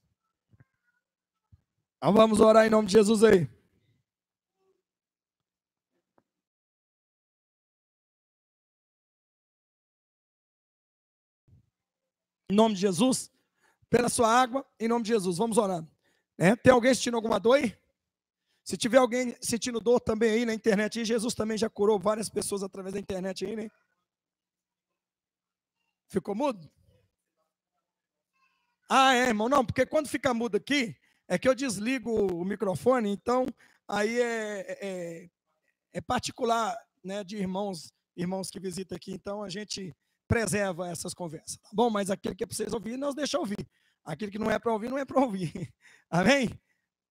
Então vamos orar em nome de Jesus aí. Em nome de Jesus, pela sua água, em nome de Jesus, vamos orar. Tem alguém sentindo alguma dor aí? Se tiver alguém sentindo dor também aí na internet, aí, Jesus também já curou várias pessoas através da internet aí, né? Ficou mudo? Ah, irmão, não, porque quando fica mudo aqui, é que eu desligo o microfone, então aí é particular, né, de irmãos que visitam aqui, então a gente preserva essas conversas, tá bom? Mas aquilo que é para vocês ouvirem, nós deixamos ouvir. Aquilo que não é para ouvir, não é para ouvir. Amém?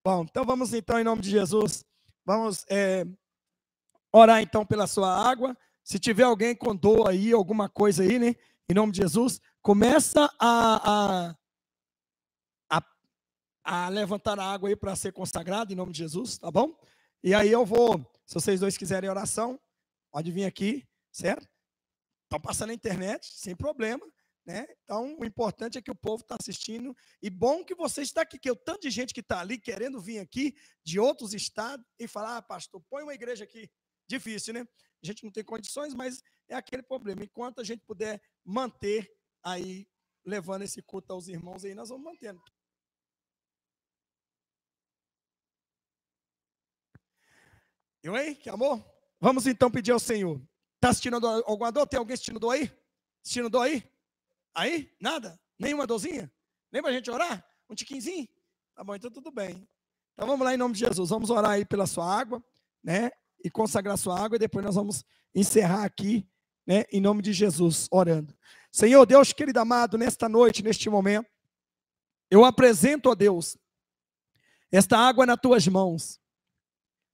Bom, então vamos então, em nome de Jesus, vamos orar então pela sua água. Se tiver alguém com dor aí, alguma coisa aí, né? Em nome de Jesus, começa a levantar a água aí para ser consagrado, em nome de Jesus, tá bom? E aí eu vou, se vocês dois quiserem oração, pode vir aqui, certo? Estão passando na internet, sem problema, né? Então, o importante é que o povo está assistindo, e bom que você está aqui, que o tanto de gente que está ali querendo vir aqui, de outros estados, e falar, pastor, põe uma igreja aqui. Difícil, né? A gente não tem condições, mas é aquele problema. Enquanto a gente puder manter aí, levando esse culto aos irmãos aí, nós vamos mantendo. Eu, hein? Que amor? Vamos então pedir ao Senhor. Está assistindo alguma dor? Tem alguém assistindo dor aí? Assistindo dor aí? Aí? Nada? Nenhuma dorzinha? Nem para a gente orar? Um tiquinzinho? Tá bom, então tudo bem. Então vamos lá em nome de Jesus. Vamos orar aí pela sua água, né? E consagrar sua água. E depois nós vamos encerrar aqui, né? Em nome de Jesus, orando. Senhor Deus, querido amado, nesta noite, neste momento, eu apresento a Deus esta água nas tuas mãos.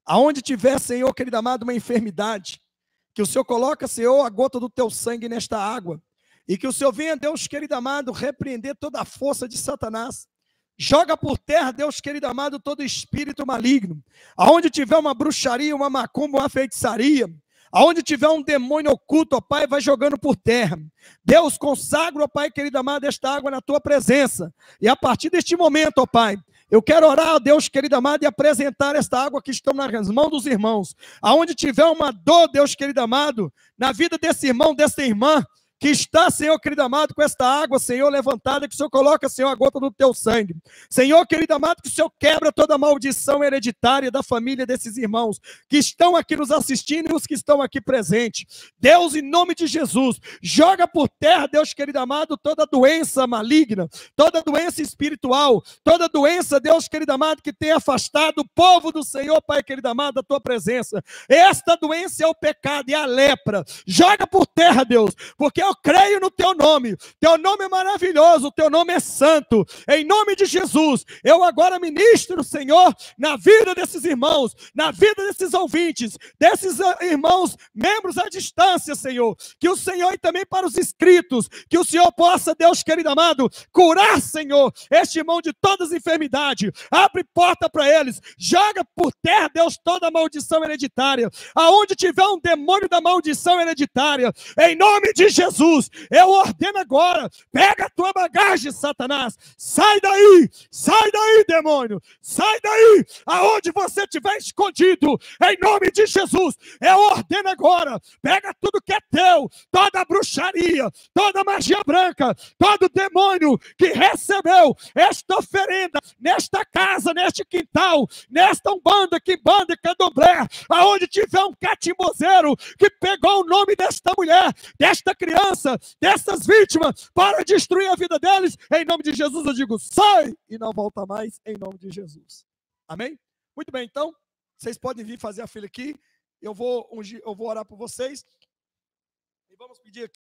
Aonde tiver, Senhor, querido amado, uma enfermidade, que o Senhor coloca, Senhor, a gota do teu sangue nesta água, e que o Senhor venha, Deus, querido amado, repreender toda a força de Satanás. Joga por terra, Deus, querido amado, todo espírito maligno. Aonde tiver uma bruxaria, uma macumba, uma feitiçaria, aonde tiver um demônio oculto, ó Pai, vai jogando por terra. Deus, consagra, ó Pai, querido amado, esta água na tua presença. E a partir deste momento, ó Pai, eu quero orar, ó Deus, querido amado, e apresentar esta água que está nas mãos dos irmãos. Aonde tiver uma dor, Deus, querido amado, na vida desse irmão, dessa irmã, que está, Senhor, querido amado, com esta água, Senhor, levantada, que o Senhor coloca, Senhor, a gota do teu sangue. Senhor, querido amado, que o Senhor quebra toda a maldição hereditária da família desses irmãos, que estão aqui nos assistindo e os que estão aqui presentes. Deus, em nome de Jesus, joga por terra, Deus, querido amado, toda doença maligna, toda doença espiritual, toda doença, Deus, querido amado, que tem afastado o povo do Senhor, Pai, querido amado, da tua presença. Esta doença é o pecado, é a lepra. Joga por terra, Deus, porque eu creio no teu nome é maravilhoso, teu nome é santo, em nome de Jesus, eu agora ministro, Senhor, na vida desses irmãos, na vida desses ouvintes, desses irmãos, membros à distância, Senhor, que o Senhor e também para os inscritos, que o Senhor possa, Deus querido amado, curar, Senhor, este irmão de todas as enfermidades, abre porta para eles, joga por terra, Deus, toda a maldição hereditária, aonde tiver um demônio da maldição hereditária, em nome de Jesus, eu ordeno agora, pega a tua bagagem, Satanás, sai daí, demônio, sai daí, aonde você estiver escondido, em nome de Jesus, eu ordeno agora, pega tudo que é teu, toda a bruxaria, toda a magia branca, todo demônio que recebeu esta oferenda, nesta casa, neste quintal, nesta umbanda, quimbanda, candomblé, aonde tiver um catimbozeiro que pegou o nome desta mulher, desta criança, dessas vítimas, para destruir a vida deles, em nome de Jesus eu digo, sai e não volta mais, em nome de Jesus. Amém? Muito bem, então, vocês podem vir fazer a fila aqui, eu vou orar por vocês, e vamos pedir aqui.